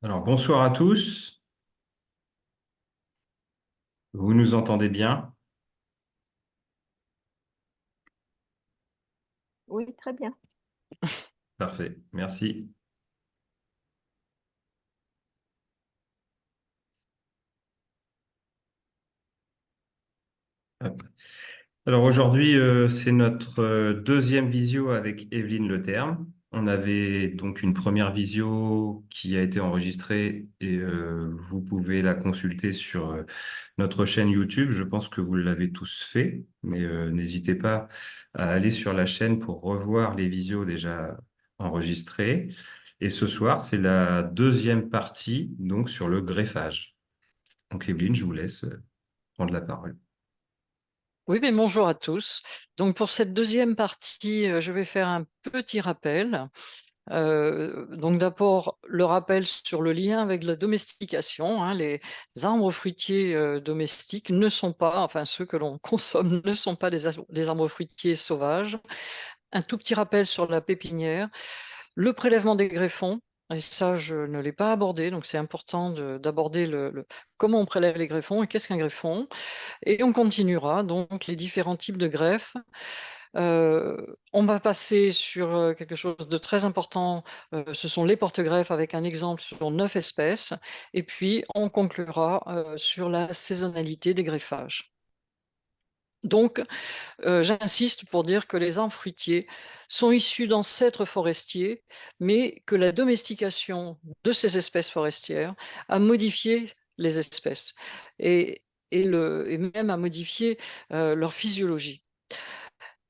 Alors, bonsoir à tous. Vous nous entendez bien? Oui, très bien. Parfait, merci. Hop. Alors aujourd'hui, c'est notre deuxième visio avec Evelyne Leterme. On avait donc une première visio qui a été enregistrée et vous pouvez la consulter sur notre chaîne YouTube. Je pense que vous l'avez tous fait, mais n'hésitez pas à aller sur la chaîne pour revoir les visios déjà enregistrées. Et ce soir, c'est la deuxième partie, donc sur le greffage. Donc Evelyne, je vous laisse prendre la parole. Oui, mais bonjour à tous. Donc pour cette deuxième partie, je vais faire un petit rappel. Donc d'abord, le rappel sur le lien avec la domestication, hein. Les arbres fruitiers domestiques ne sont pas, enfin ceux que l'on consomme ne sont pas des arbres fruitiers sauvages. Un tout petit rappel sur la pépinière, le prélèvement des greffons. Et ça, je ne l'ai pas abordé, donc c'est important d'aborder comment on prélève les greffons et qu'est-ce qu'un greffon. Et on continuera donc les différents types de greffes. On va passer sur quelque chose de très important, ce sont les porte-greffes avec un exemple sur 9 espèces. Et puis on conclura sur la saisonnalité des greffages. Donc, j'insiste pour dire que les arbres fruitiers sont issus d'ancêtres forestiers, mais que la domestication de ces espèces forestières a modifié les espèces et, et même a modifié leur physiologie.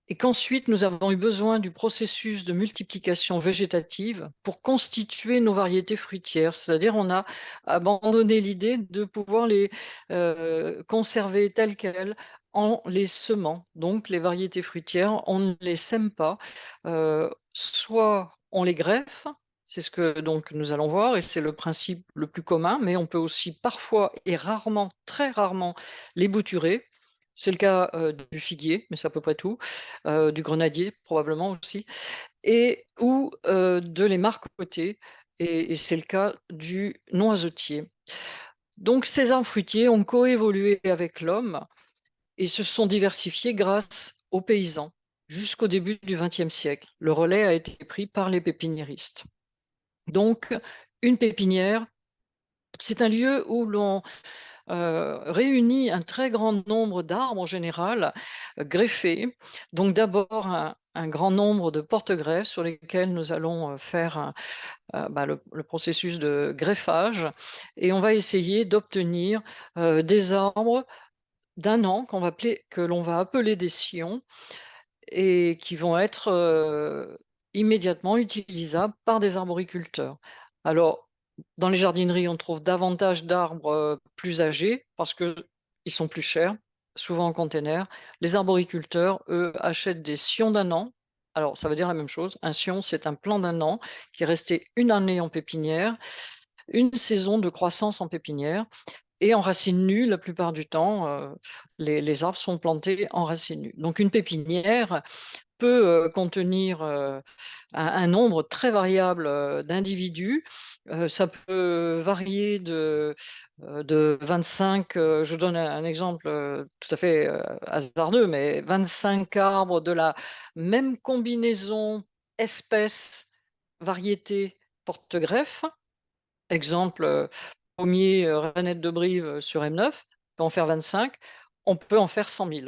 Et qu'ensuite, nous avons eu besoin du processus de multiplication végétative pour constituer nos variétés fruitières. C'est-à-dire, on a abandonné l'idée de pouvoir les conserver telles quelles en les semant. Donc, les variétés fruitières, on ne les sème pas. Soit on les greffe, c'est ce que donc nous allons voir, et c'est le principe le plus commun, mais on peut aussi parfois et rarement, très rarement, les bouturer. C'est le cas du figuier, mais c'est à peu près tout, du grenadier probablement aussi, et ou de les marcoter, et c'est le cas du noisetier. Donc ces arbres fruitiers ont coévolué avec l'homme et se sont diversifiés grâce aux paysans jusqu'au début du XXe siècle. Le relais a été pris par les pépiniéristes. Donc une pépinière, c'est un lieu où l'on réunit un très grand nombre d'arbres en général, greffés. Donc d'abord un grand nombre de porte-greffes sur lesquels nous allons faire le processus de greffage, et on va essayer d'obtenir des arbres d'un an que l'on va appeler des scions et qui vont être immédiatement utilisables par des arboriculteurs. Alors, dans les jardineries, on trouve davantage d'arbres plus âgés parce qu'ils sont plus chers, souvent en container. Les arboriculteurs, eux, achètent des sions d'un an. Alors, ça veut dire la même chose. Un sion, c'est un plant d'un an qui est resté une année en pépinière, une saison de croissance en pépinière, et en racines nues, la plupart du temps, les arbres sont plantés en racines nues. Donc une pépinière peut contenir un nombre très variable d'individus. Ça peut varier de 25, je vous donne un exemple tout à fait hasardeux, mais 25 arbres de la même combinaison espèce, variété, porte-greffe. Exemple, pommier, reinette de Brive sur M9, on peut en faire 25, on peut en faire 100 000.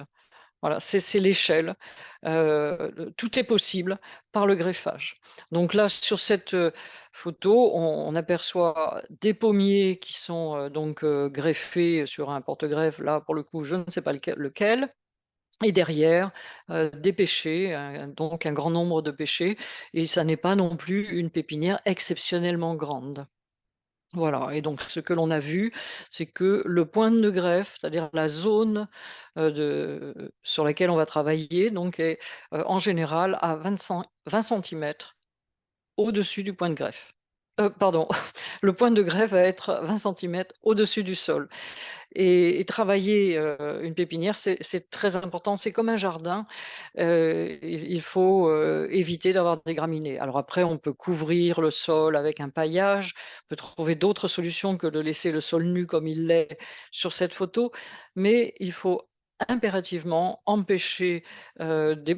Voilà, c'est l'échelle. Tout est possible par le greffage. Donc là, sur cette photo, on aperçoit des pommiers qui sont donc greffés sur un porte-greffe. Là, pour le coup, je ne sais pas lequel. Et derrière, des pêchers, donc un grand nombre de pêchers. Et ça n'est pas non plus une pépinière exceptionnellement grande. Voilà, et donc ce que l'on a vu, c'est que le point de greffe, c'est-à-dire la zone sur laquelle on va travailler, donc est en général à 20 centimètres au-dessus du point de greffe. Pardon, le point de greffe va être 20 centimètres au-dessus du sol. Et travailler une pépinière, c'est très important. C'est comme un jardin. Il faut éviter d'avoir des graminées. Alors après, on peut couvrir le sol avec un paillage, on peut trouver d'autres solutions que de laisser le sol nu comme il l'est sur cette photo, mais il faut impérativement empêcher des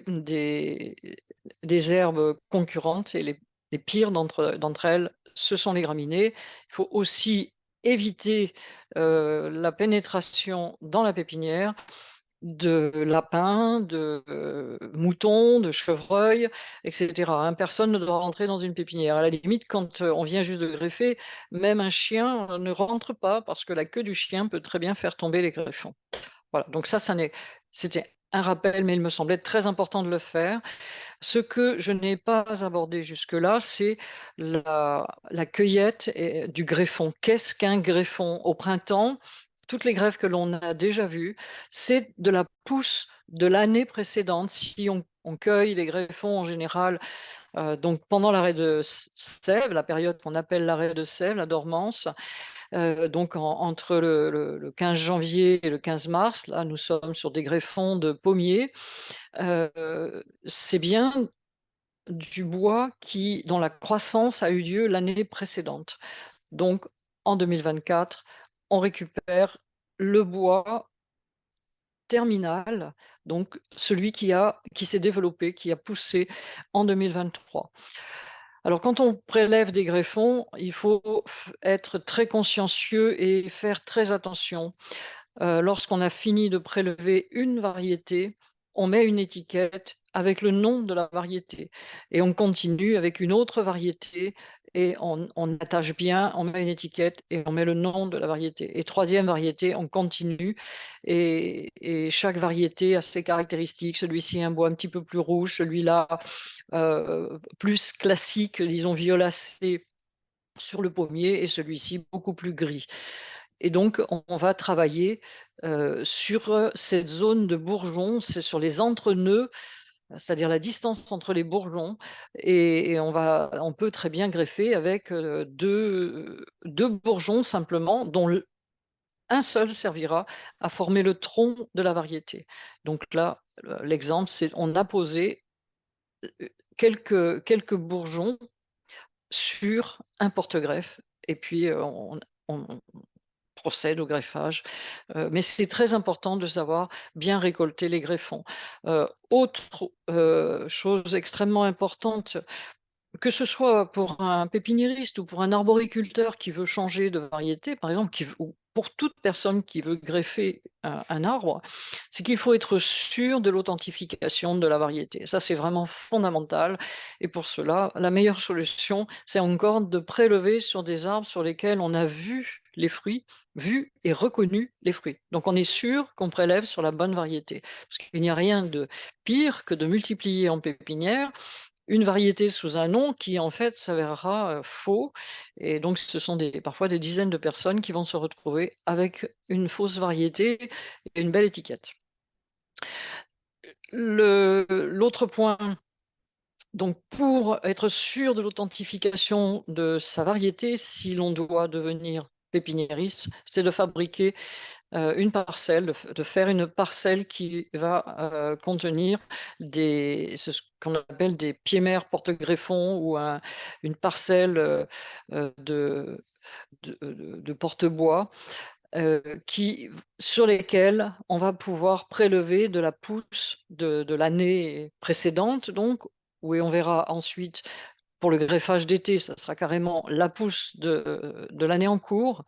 herbes concurrentes, et les pires d'entre elles, ce sont les graminées. Il faut aussi éviter la pénétration dans la pépinière de lapins, de moutons, de chevreuils, etc. Hein. Personne ne doit rentrer dans une pépinière. À la limite, quand on vient juste de greffer, même un chien ne rentre pas parce que la queue du chien peut très bien faire tomber les greffons. Voilà, donc c'était un rappel, mais il me semblait très important de le faire. Ce que je n'ai pas abordé jusque-là, c'est la cueillette du greffon. Qu'est-ce qu'un greffon? Au printemps, toutes les greffes que l'on a déjà vues, c'est de la pousse de l'année précédente. Si on cueille les greffons en général, donc pendant l'arrêt de sève, la période qu'on appelle l'arrêt de sève, la dormance, donc entre le 15 janvier et le 15 mars, là nous sommes sur des greffons de pommiers. C'est bien du bois dont la croissance a eu lieu l'année précédente. Donc, en 2024, on récupère le bois terminal, donc celui qui s'est développé, qui a poussé en 2023. Alors, quand on prélève des greffons, il faut être très consciencieux et faire très attention. Lorsqu'on a fini de prélever une variété, on met une étiquette avec le nom de la variété et on continue avec une autre variété et on attache bien, on met une étiquette et on met le nom de la variété, et troisième variété, on continue, et chaque variété a ses caractéristiques. Celui-ci a un bois un petit peu plus rouge, celui-là plus classique, disons violacé sur le pommier, et celui-ci beaucoup plus gris. Et donc, on va travailler sur cette zone de bourgeons, c'est sur les entre-nœuds, c'est-à-dire la distance entre les bourgeons, et on peut très bien greffer avec deux bourgeons simplement, dont un seul servira à former le tronc de la variété. Donc là, l'exemple, c'est on a posé quelques bourgeons sur un porte-greffe, et puis on procède au greffage. Mais c'est très important de savoir bien récolter les greffons. Autre chose extrêmement importante, que ce soit pour un pépiniériste ou pour un arboriculteur qui veut changer de variété, par exemple, ou pour toute personne qui veut greffer un arbre, c'est qu'il faut être sûr de l'authentification de la variété. Ça, c'est vraiment fondamental. Et pour cela, la meilleure solution, c'est encore de prélever sur des arbres sur lesquels on a vu les fruits, vu et reconnu les fruits. Donc on est sûr qu'on prélève sur la bonne variété. Parce qu'il n'y a rien de pire que de multiplier en pépinière une variété sous un nom qui en fait s'avérera faux, et donc ce sont parfois des dizaines de personnes qui vont se retrouver avec une fausse variété et une belle étiquette. L'autre point, donc pour être sûr de l'authentification de sa variété, si l'on doit devenir pépiniériste, c'est de fabriquer une parcelle, de faire une parcelle qui va contenir ce qu'on appelle des pieds-mères porte-greffons, ou une parcelle de porte-bois, sur lesquels on va pouvoir prélever de la pousse de l'année précédente, donc, où on verra ensuite, pour le greffage d'été, ça sera carrément la pousse de l'année en cours.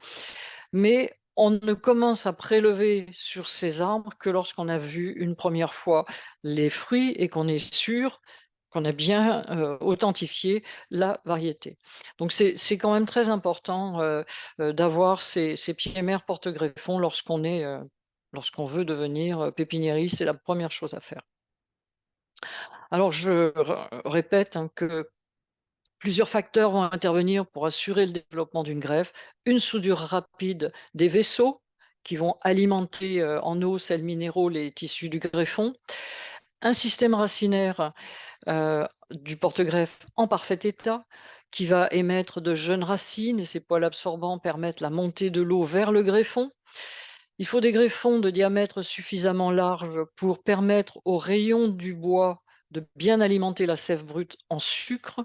Mais on ne commence à prélever sur ces arbres que lorsqu'on a vu une première fois les fruits et qu'on est sûr qu'on a bien authentifié la variété. Donc c'est quand même très important d'avoir ces pieds-mères porte-greffons lorsqu'on veut devenir pépiniériste. C'est la première chose à faire. Alors je répète, hein, que plusieurs facteurs vont intervenir pour assurer le développement d'une greffe. Une soudure rapide des vaisseaux qui vont alimenter en eau, sels minéraux, les tissus du greffon. Un système racinaire du porte-greffe en parfait état, qui va émettre de jeunes racines, et ces poils absorbants permettent la montée de l'eau vers le greffon. Il faut des greffons de diamètre suffisamment large pour permettre aux rayons du bois de bien alimenter la sève brute en sucre.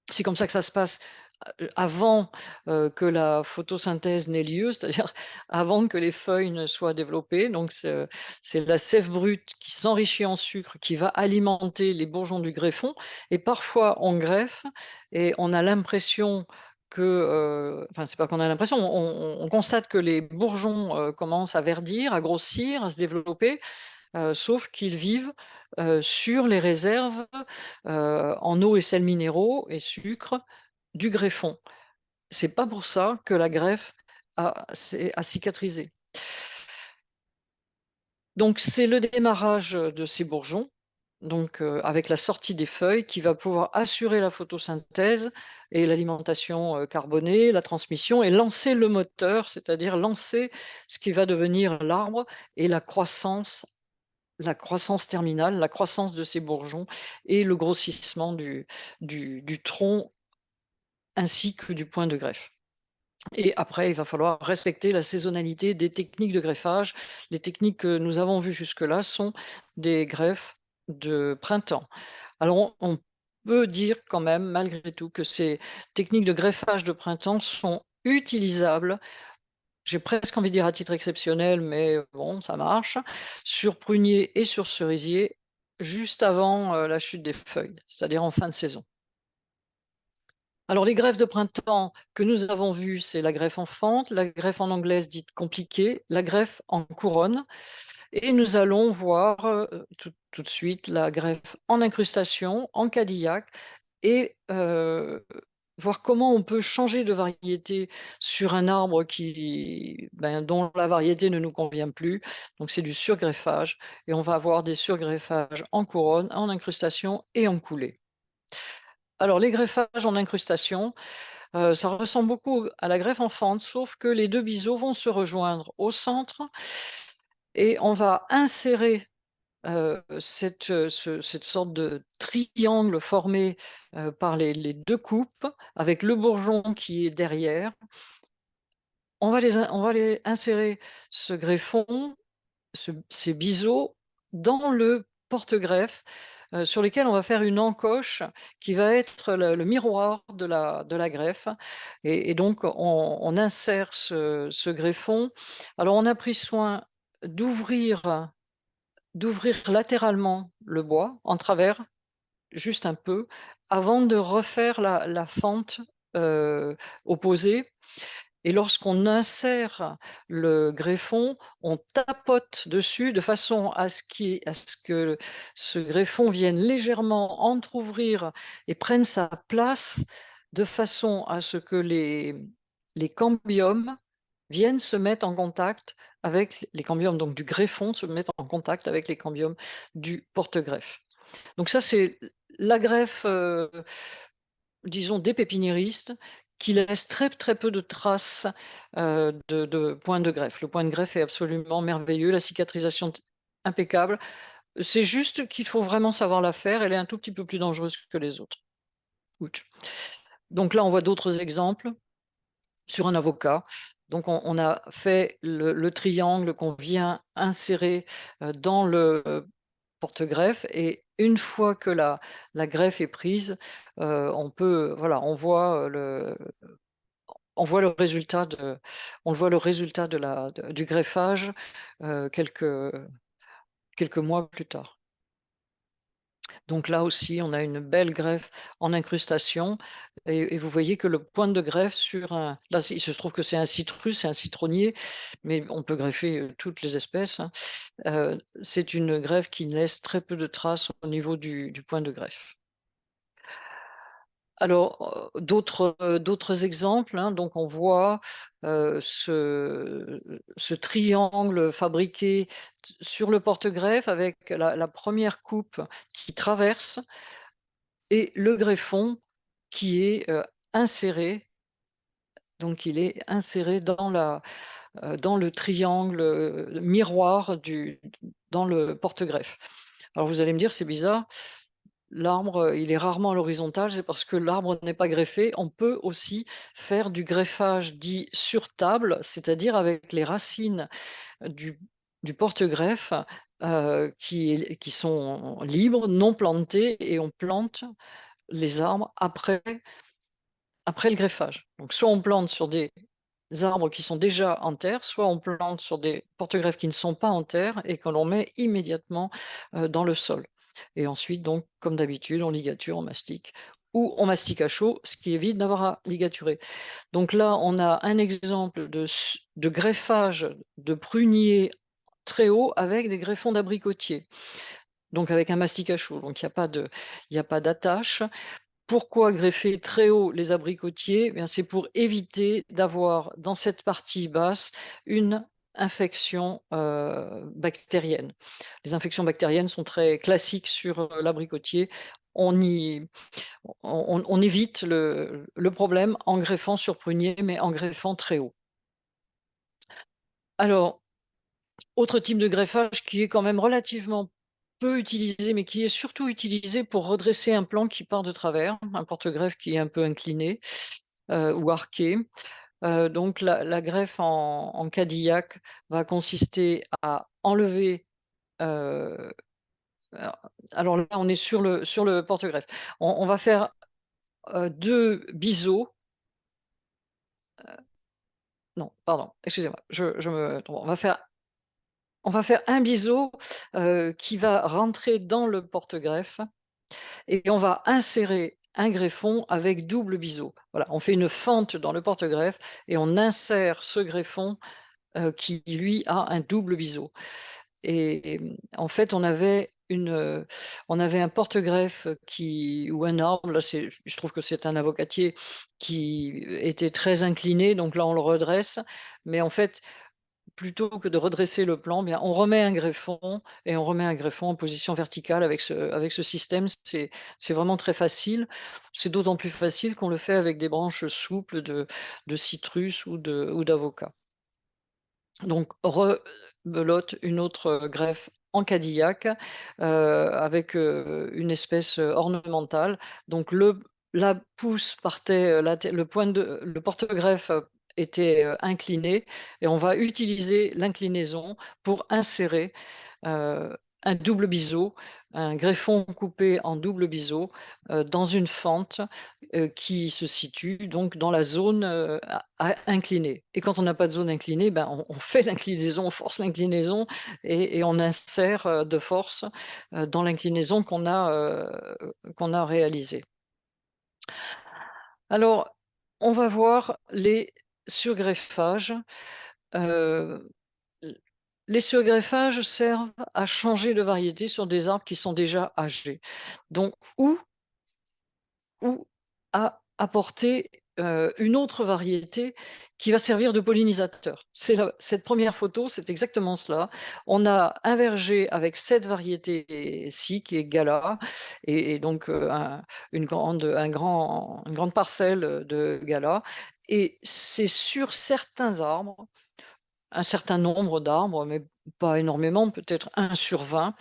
C'est comme ça que ça se passe avant que la photosynthèse n'ait lieu, c'est-à-dire avant que les feuilles ne soient développées. Donc c'est la sève brute qui s'enrichit en sucre qui va alimenter les bourgeons du greffon. Et parfois on greffe et on a l'impression que, enfin c'est pas qu'on a l'impression, on constate que les bourgeons commencent à verdir, à grossir, à se développer, sauf qu'ils vivent sur les réserves en eau et sels minéraux et sucre du greffon. C'est pas pour ça que la greffe a cicatrisé. Donc c'est le démarrage de ces bourgeons, donc avec la sortie des feuilles qui va pouvoir assurer la photosynthèse et l'alimentation carbonée, la transmission et lancer le moteur, c'est-à-dire lancer ce qui va devenir l'arbre et la croissance terminale, la croissance de ces bourgeons et le grossissement du tronc ainsi que du point de greffe. Et après, il va falloir respecter la saisonnalité des techniques de greffage. Les techniques que nous avons vues jusque-là sont des greffes de printemps. Alors on peut dire quand même, malgré tout, que ces techniques de greffage de printemps sont utilisables, j'ai presque envie de dire à titre exceptionnel, mais bon, ça marche, sur prunier et sur cerisier, juste avant, la chute des feuilles, c'est-à-dire en fin de saison. Alors les greffes de printemps que nous avons vues, c'est la greffe en fente, la greffe en anglaise dite compliquée, la greffe en couronne et nous allons voir, tout de suite la greffe en incrustation, en cadillac et voir comment on peut changer de variété sur un arbre dont la variété ne nous convient plus. Donc c'est du surgreffage et on va avoir des surgreffages en couronne, en incrustation et en coulée. Alors les greffages en incrustation, ça ressemble beaucoup à la greffe en fente, sauf que les 2 biseaux vont se rejoindre au centre et on va insérer, cette sorte de triangle formé, par les 2 coupes avec le bourgeon qui est derrière. On va les insérer ce greffon, ces biseaux dans le porte-greffe, sur lesquels on va faire une encoche qui va être le miroir de la greffe et donc on insère ce greffon. Alors on a pris soin d'ouvrir latéralement le bois en travers, juste un peu, avant de refaire la fente, opposée et lorsqu'on insère le greffon, on tapote dessus de façon à ce que ce greffon vienne légèrement entrouvrir et prenne sa place, de façon à ce que les cambiums viennent se mettre en contact avec les cambiums donc du greffon, se mettent en contact avec les cambiums du porte-greffe. Donc ça, c'est la greffe, disons des pépiniéristes qui laissent très, très peu de traces, de point de greffe. Le point de greffe est absolument merveilleux, la cicatrisation t impeccable. C'est juste qu'il faut vraiment savoir la faire, elle est un tout petit peu plus dangereuse que les autres. Ouch. Donc là, on voit d'autres exemples sur un avocat. Donc on a fait le triangle qu'on vient insérer, dans le porte-greffe et une fois que la greffe est prise, on peut voilà, on voit le résultat du greffage, quelques mois plus tard. Donc là aussi, on a une belle greffe en incrustation et vous voyez que le point de greffe sur un là, il se trouve que c'est un citrus, c'est un citronnier, mais on peut greffer, toutes les espèces, hein. C'est une greffe qui laisse très peu de traces au niveau du point de greffe. Alors, d'autres exemples, hein, donc on voit, ce triangle fabriqué sur le porte-greffe avec la 1re coupe qui traverse et le greffon qui est, inséré, donc il est inséré dans le triangle, miroir dans le porte-greffe. Alors vous allez me dire: «C'est bizarre». l'arbre, il est rarement à l'horizontale, c'est parce que l'arbre n'est pas greffé. On peut aussi faire du greffage dit sur table, c'est-à-dire avec les racines du du porte-greffe, qui sont libres, non plantées, et on plante les arbres après le greffage. Donc soit on plante sur des arbres qui sont déjà en terre, soit on plante sur des porte-greffes qui ne sont pas en terre et que l'on met immédiatement, dans le sol. Et ensuite donc, comme d'habitude, on ligature, on mastique ou on mastique à chaud, ce qui évite d'avoir à ligaturer. Donc là, on a un exemple de greffage de prunier très haut avec des greffons d'abricotier, donc avec un mastic à chaud, donc il y a pas d'attache. Pourquoi greffer très haut les abricotiers? Eh bien, c'est pour éviter d'avoir dans cette partie basse une infection, bactérienne. Les infections bactériennes sont très classiques sur, l'abricotier. On y on évite le problème en greffant sur prunier, mais en greffant très haut. Alors, autre type de greffage qui est quand même relativement peu utilisé, mais qui est surtout utilisé pour redresser un plan qui part de travers, un porte-greffe qui est un peu incliné, ou arqué. Donc la greffe en Cadillac va consister à enlever, heu, alors là, on est sur le porte-greffe. On va faire, 2 biseaux, non, pardon, excusez-moi, je me trompe. On va faire un biseau, qui va rentrer dans le porte-greffe et on va insérer un greffon avec double biseau. Voilà, on fait une fente dans le porte-greffe et on insère ce greffon, qui lui a un double biseau. Et en fait, on avait un porte-greffe qui ou un arbre, là, je trouve que c'est un avocatier qui était très incliné, donc là, on le redresse. Mais en fait, plutôt que de redresser le plan, bien, on remet un greffon et on remet un greffon en position verticale avec ce système. C'est vraiment très facile. C'est d'autant plus facile qu'on le fait avec des branches souples de citrus ou d'avocat. Donc rebelote une autre, greffe en Cadillac, avec, une espèce, ornementale. Donc la pousse partait, le point de le porte-greffe, était, incliné et on va utiliser l'inclinaison pour insérer, heu, un double biseau, un greffon coupé en double biseau, dans une fente, qui se situe donc dans la zone, inclinée. Et quand on n'a pas de zone inclinée, ben, on fait l'inclinaison, on force l'inclinaison et on insère, de force, dans l'inclinaison qu'on a réalisée. Alors, on va voir les surgreffages. Heu, l les surgreffages servent à changer de variété sur des arbres qui sont déjà âgés. Donc ou à apporter, une autre variété qui va servir de pollinisateur. C'est la cette première photo, c'est exactement cela. On a un verger avec cette variété-ci qui est Gala et donc une grande parcelle, de Gala, et c'est sur certains arbres, un certain nombre d'arbres, mais pas énormément, peut-être 1 sur 20.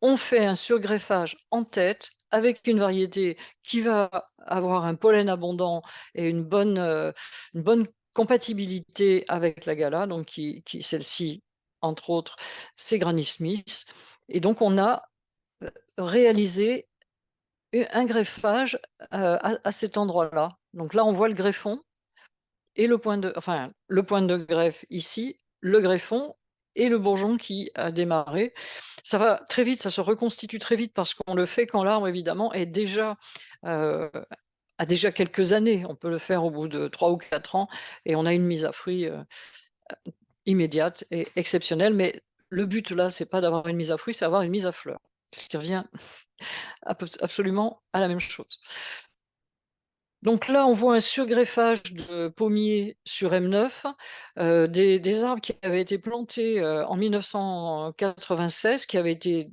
On fait un surgreffage en tête avec une variété qui va avoir un pollen abondant et une bonne compatibilité avec la Gala, donc qui celle-ci, entre autres, c'est Granny Smith, et donc on a réalisé un greffage, à cet endroit-là. Donc là, on voit le greffon et le point de greffe ici, le greffon et le bourgeon qui a démarré. Ça va très vite, ça se reconstitue très vite parce qu'on le fait quand l'arbre évidemment est déjà, heu, a déjà quelques années. On peut le faire au bout de 3 ou 4 ans et on a une mise à fruit, immédiate et exceptionnelle. Mais le but là, c'est pas d'avoir une mise à fruit, c'est avoir une mise à fleur, ce qui revient absolument à la même chose. Donc là, on voit un surgreffage de pommiers sur M9, des arbres qui avaient été plantés, en 1996, qui avaient été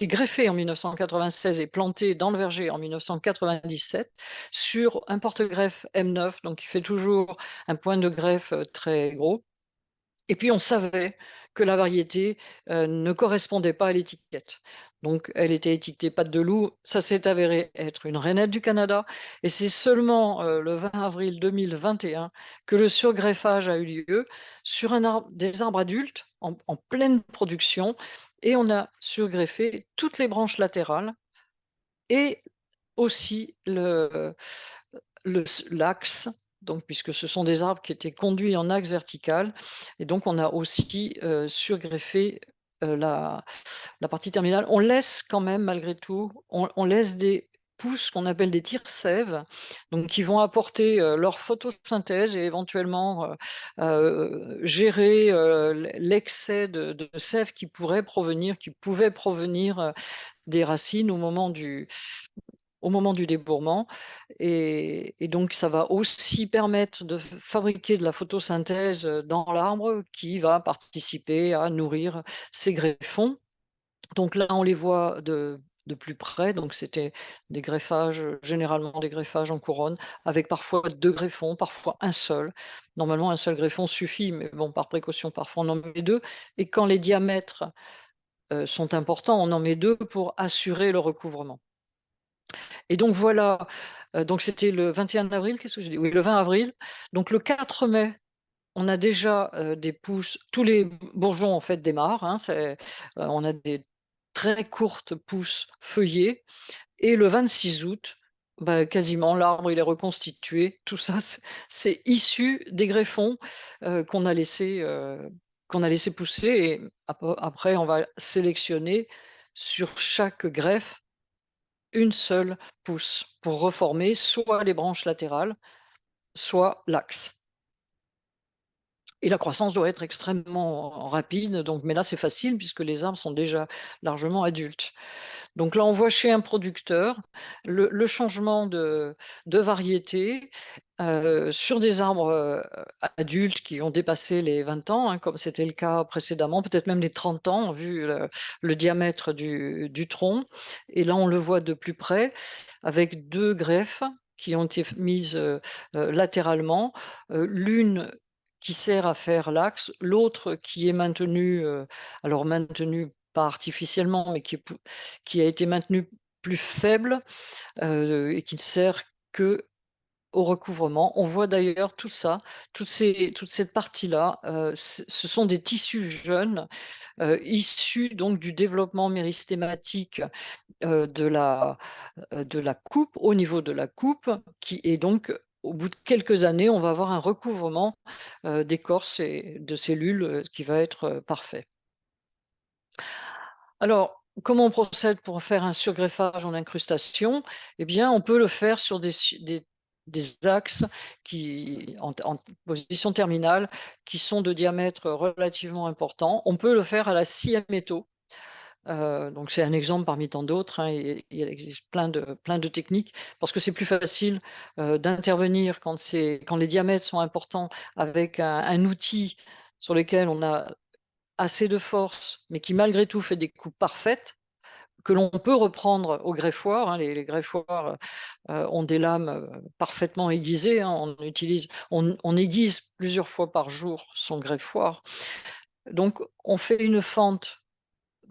greffés en 1996 et plantés dans le verger en 1997 sur un porte-greffe M9, donc qui fait toujours un point de greffe, très gros, Et puis on savait que la variété ne correspondait pas à l'étiquette. Donc elle était étiquetée pâte de loup, ça s'est avéré être une rainette du Canada, et c'est seulement le 20 avril 2021 que le surgreffage a eu lieu sur des arbres adultes en pleine production, et on a surgreffé toutes les branches latérales et aussi l'axe, donc puisque ce sont des arbres qui étaient conduits en axe vertical, et donc on a aussi surgreffé la partie terminale. On laisse quand même, malgré tout, on laisse des pousses qu'on appelle des tire-sève, donc qui vont apporter leur photosynthèse et éventuellement gérer l'excès de sève qui pouvait provenir des racines au moment du débourrement, et donc ça va aussi permettre de fabriquer de la photosynthèse dans l'arbre qui va participer à nourrir ces greffons. Donc là, on les voit de plus près, donc c'était des greffages, généralement des greffages en couronne, avec parfois 2 greffons, parfois un seul. Normalement, un seul greffon suffit, mais bon, par précaution, parfois on en met 2, et quand les diamètres sont importants, on en met 2 pour assurer le recouvrement. Et donc voilà, donc c'était le 21 avril, qu'est-ce que j'ai dit? Oui, le 20 avril. Donc le 4 mai, on a déjà, des pousses, tous les bourgeons en fait démarrent, hein, on a des très courtes pousses feuillées, et le 26 août, bah, quasiment l'arbre il est reconstitué. Tout ça, c'est issu des greffons, qu'on a laissé pousser, et après on va sélectionner sur chaque greffe une seule pousse pour reformer soit les branches latérales, soit l'axe. Et la croissance doit être extrêmement rapide, donc, mais là c'est facile puisque les arbres sont déjà largement adultes. Donc là on voit chez un producteur le changement de variété sur des arbres adultes qui ont dépassé les 20 ans, hein, comme c'était le cas précédemment, peut-être même les 30 ans, vu le diamètre du tronc. Et là on le voit de plus près avec 2 greffes qui ont été mises latéralement, l'une qui sert à faire l'axe, l'autre qui est maintenue, alors maintenue pas artificiellement, mais qui a été maintenue plus faible, et qui ne sert que au recouvrement. On voit d'ailleurs tout ça, toute cette partie-là, ce sont des tissus jeunes, issus donc du développement méristématique, de la coupe, au niveau de la coupe, qui est donc, au bout de quelques années, on va avoir un recouvrement, d'écorce et de cellules, qui va être, parfait. Alors, comment on procède pour faire un surgreffage en incrustation? Eh bien, on peut le faire sur des axes en position terminale, qui sont de diamètre relativement important. On peut le faire à la scie à métaux. Donc c'est un exemple parmi tant d'autres, hein, et il existe plein de techniques, parce que c'est plus facile d'intervenir quand les diamètres sont importants, avec un outil sur lequel on a assez de force, mais qui malgré tout fait des coupes parfaites, que l'on peut reprendre au greffoir, hein. Les greffoirs ont des lames parfaitement aiguisées, hein. On aiguise plusieurs fois par jour son greffoir. Donc on fait une fente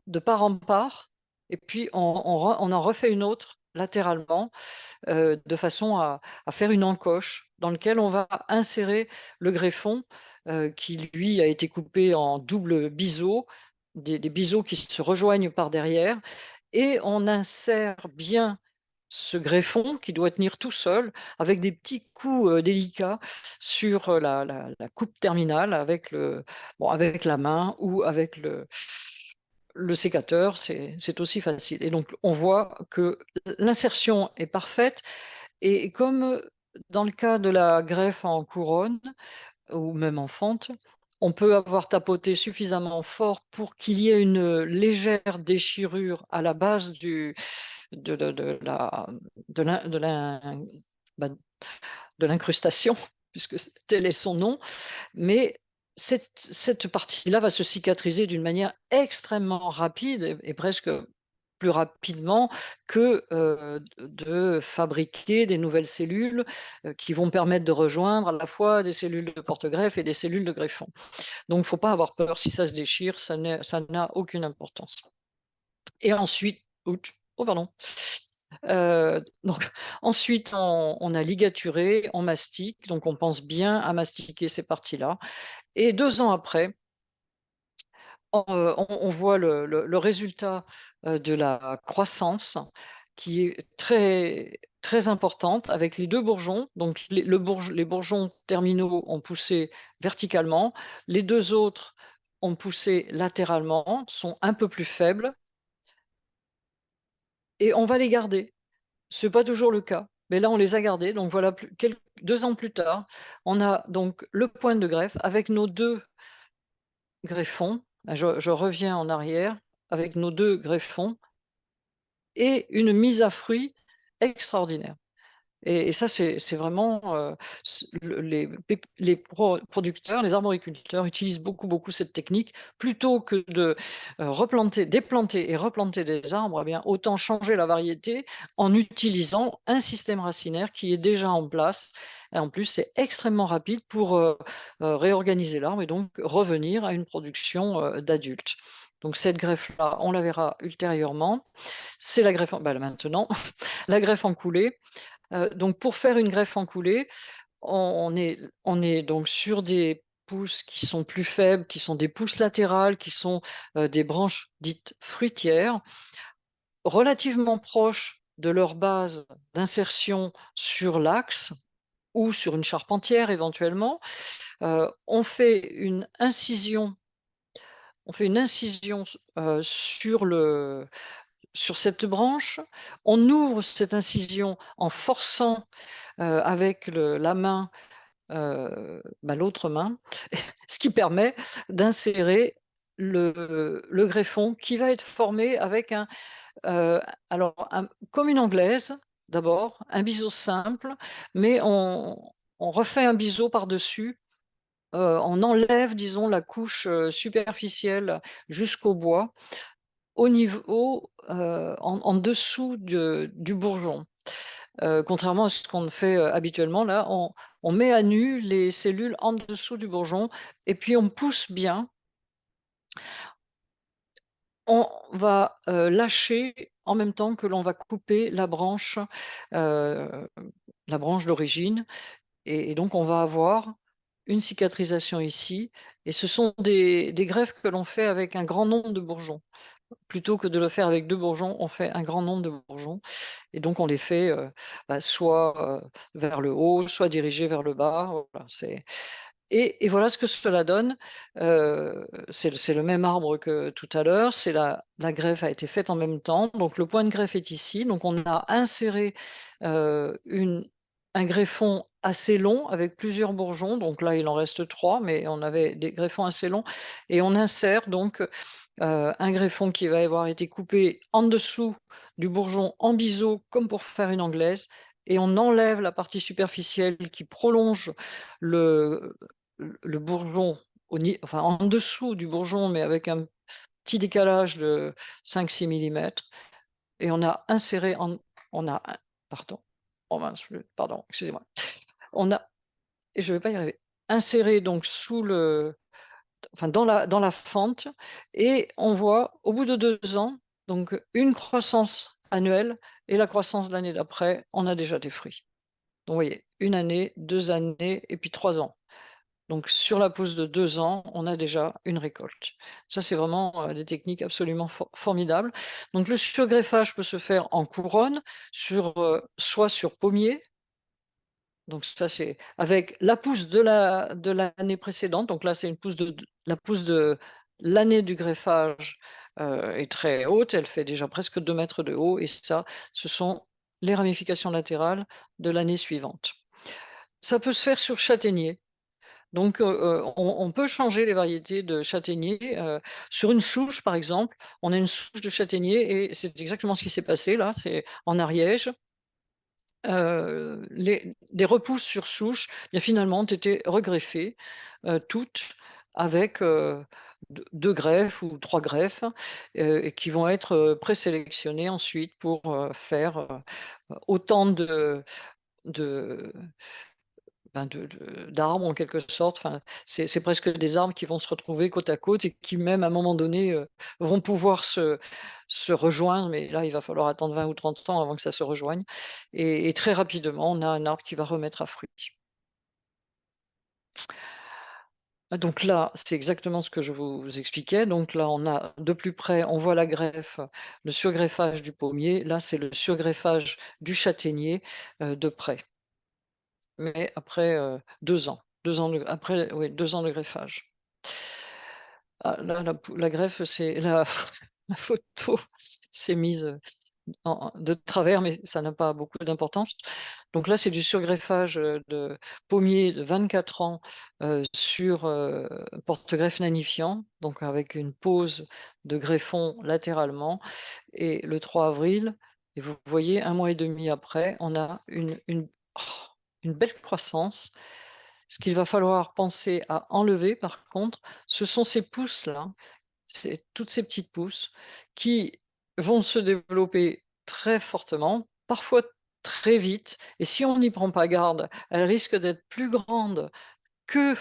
de part en part, et puis on en refait une autre latéralement, de façon à faire une encoche dans lequel on va insérer le greffon, qui lui a été coupé en double biseau, des biseaux qui se rejoignent par derrière, et on insère bien ce greffon qui doit tenir tout seul, avec des petits coups délicats sur la coupe terminale, avec la main ou avec le sécateur, c'est aussi facile. Et donc on voit que l'insertion est parfaite, et comme dans le cas de la greffe en couronne ou même en fente, on peut avoir tapoté suffisamment fort pour qu'il y ait une légère déchirure à la base de la de l'in de l'in bah, de l'incrustation, puisque tel est son nom, mais cette partie-là va se cicatriser d'une manière extrêmement rapide, et presque plus rapidement que de fabriquer des nouvelles cellules qui vont permettre de rejoindre à la fois des cellules de porte-greffe et des cellules de greffon. Donc, il ne faut pas avoir peur si ça se déchire, ça n'a aucune importance. Et ensuite, ouch, oh pardon. Donc, ensuite, on a ligaturé, on mastique, donc on pense bien à mastiquer ces parties-là. Et 2 ans après, on voit le résultat de la croissance qui est très, très importante avec les 2 bourgeons. Donc, les bourgeons terminaux ont poussé verticalement, les 2 autres ont poussé latéralement, sont un peu plus faibles, et on va les garder. Ce n'est pas toujours le cas, mais là, on les a gardés. Donc voilà, 2 ans plus tard, on a donc le point de greffe avec nos 2 greffons. Je reviens en arrière avec nos 2 greffons et une mise à fruit extraordinaire. Et ça, c'est vraiment, les producteurs, les arboriculteurs utilisent beaucoup, beaucoup cette technique. Plutôt que de déplanter et replanter des arbres, eh bien, autant changer la variété en utilisant un système racinaire qui est déjà en place. Et en plus, c'est extrêmement rapide pour réorganiser l'arbre et donc revenir à une production d'adultes. Donc cette greffe-là, on la verra ultérieurement. C'est la greffe, maintenant, la greffe en coulée. Donc pour faire une greffe en coulée, on est donc sur des pousses qui sont plus faibles, qui sont des pousses latérales, qui sont, des branches dites fruitières, relativement proches de leur base d'insertion sur l'axe ou sur une charpentière éventuellement. On fait une incision sur cette branche. On ouvre cette incision en forçant avec la main, l'autre main, ce qui permet d'insérer le greffon qui va être formé avec comme une anglaise d'abord, un biseau simple, mais on refait un biseau par-dessus, on enlève, disons, la couche superficielle jusqu'au bois, au niveau, en dessous du bourgeon. Contrairement à ce qu'on fait habituellement, là, on met à nu les cellules en dessous du bourgeon et puis on pousse bien. On va lâcher en même temps que l'on va couper euh, la branche d'origine, et donc on va avoir une cicatrisation ici. Et ce sont des greffes que l'on fait avec un grand nombre de bourgeons. Plutôt que de le faire avec 2 bourgeons, on fait un grand nombre de bourgeons. Et donc on les fait, soit vers le haut, soit dirigés vers le bas. Voilà, et voilà ce que cela donne. C'est le même arbre que tout à l'heure. La greffe a été faite en même temps. Donc le point de greffe est ici. Donc on a inséré un greffon assez long avec plusieurs bourgeons. Donc là, il en reste 3, mais on avait des greffons assez longs. Et on insère donc un greffon qui va avoir été coupé en dessous du bourgeon en biseau, comme pour faire une anglaise, et on enlève la partie superficielle qui prolonge le, le bourgeon, enfin en dessous du bourgeon, mais avec un petit décalage de 5-6 millimètres. Et on a inséré, on a, pardon, oh mince, pardon, excusez-moi, on a, et je ne vais pas y arriver, inséré donc dans la fente, et on voit au bout de 2 ans, donc une croissance annuelle, et la croissance de l'année d'après, on a déjà des fruits. Donc vous voyez, 1 année, 2 années et puis 3 ans. Donc sur la pousse de 2 ans, on a déjà une récolte. Ça, c'est vraiment des techniques absolument formidables. Donc le surgreffage peut se faire en couronne, soit sur pommier. Donc ça, c'est avec la pousse de l'année précédente. Donc là, c'est la pousse de l'année du greffage est très haute. Elle fait déjà presque 2 mètres de haut. Et ça, ce sont les ramifications latérales de l'année suivante. Ça peut se faire sur châtaignier. Donc on peut changer les variétés de châtaignier. Sur une souche, par exemple, on a une souche de châtaignier et c'est exactement ce qui s'est passé là. C'est en Ariège. Des repousses sur souche, bien finalement, ont été regreffées toutes avec deux greffes ou 3 greffes, et qui vont être, présélectionnés ensuite pour, faire, autant de d'arbres en quelque sorte. Enfin, c'est presque des arbres qui vont se retrouver côte à côte et qui même à un moment donné, vont pouvoir se rejoindre, mais là, il va falloir attendre 20 ou 30 ans avant que ça se rejoigne et très rapidement, on a un arbre qui va remettre à fruit. Donc là, c'est exactement ce que je vous expliquais. Donc là, on a de plus près, on voit la greffe, le surgreffage du pommier. Là, c'est le surgreffage du châtaignier, de près. Mais après, 2 ans. 2 ans de après, oui, 2 ans de greffage. Ah là, la greffe, c'est la la photo s'est mise, de travers, mais ça n'a pas beaucoup d'importance. Donc là, c'est du surgreffage, de pommier de 24 ans, sur, porte-greffe nanifiant, donc avec une pose de greffon latéralement et le 3 avril et vous voyez 1 mois et demi après, on a oh, une belle croissance. Ce qu'il va falloir penser à enlever par contre, ce sont ces pousses-là, c'est toutes ces petites pousses qui vont se développer très fortement, parfois très vite et si on n'y prend pas garde, elles risquent d'être plus grandes que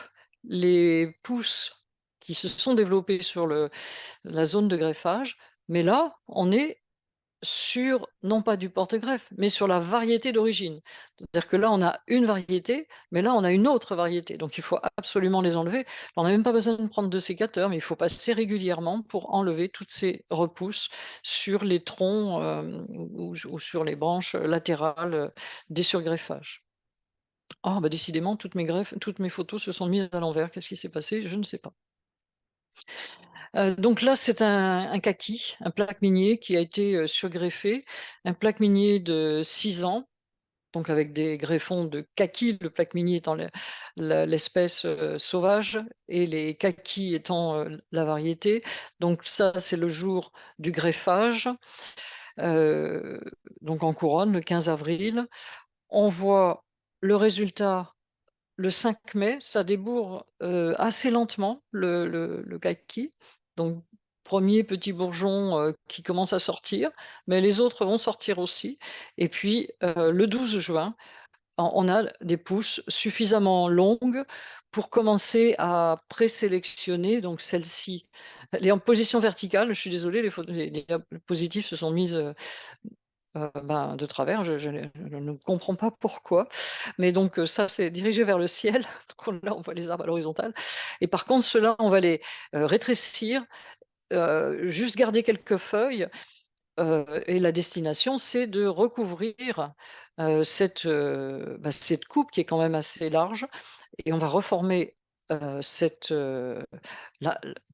les pousses qui se sont développées sur la zone de greffage. Mais là, on est sur, non pas du porte-greffe, mais sur la variété d'origine. C'est-à-dire que là, on a une variété, mais là, on a une autre variété. Donc il faut absolument les enlever. On n'a même pas besoin de prendre de sécateur, mais il faut passer régulièrement pour enlever toutes ces repousses sur les troncs, ou sur les branches latérales, des surgreffages. Ah bah, décidément, toutes mes photos se sont mises à l'envers. Qu'est-ce qui s'est passé? Je ne sais pas. Donc là, c'est un kaki, un plaque minier qui a été, surgreffé, un plaque minier de 6 ans, donc avec des greffons de kaki, le plaque minier étant l'espèce, sauvage et les kakis étant, la variété. Donc ça, c'est le jour du greffage, heu, donc en couronne, le 15 avril. On voit le résultat le 5 mai, ça débourre, assez lentement le kaki. Donc premier petit bourgeon, qui commence à sortir, mais les autres vont sortir aussi et puis, le 12 juin, on a des pousses suffisamment longues pour commencer à présélectionner donc celle-ci. Elle est en position verticale, je suis désolée, les diapositives se sont mises, ben, de travers, je ne comprends pas pourquoi. Mais donc, ça, c'est dirigé vers le ciel. Donc là, on voit les arbres à l'horizontale et par contre, ceux-là, on va les, rétrécir, juste garder quelques feuilles, et la destination, c'est de recouvrir, cette coupe qui est quand même assez large et on va reformer, l'a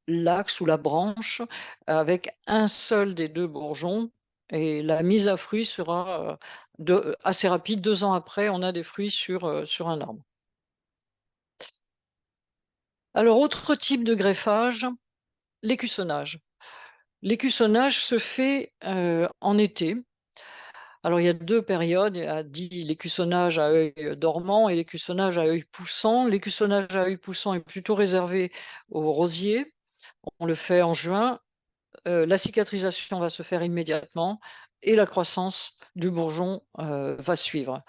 l'axe ou la branche avec un seul des 2 bourgeons et la mise à fruit sera, assez rapide. 2 ans après, on a des fruits sur un arbre. Alors autre type de greffage, l'écussonnage. L'écussonnage se fait, en été. Alors il y a 2 périodes, il y a dit l'écussonnage à œil, dormant et l'écussonnage à œil poussant. L'écussonnage à œil poussant est plutôt réservé aux rosiers. On le fait en juin, la cicatrisation va se faire immédiatement et la croissance du bourgeon, va suivre.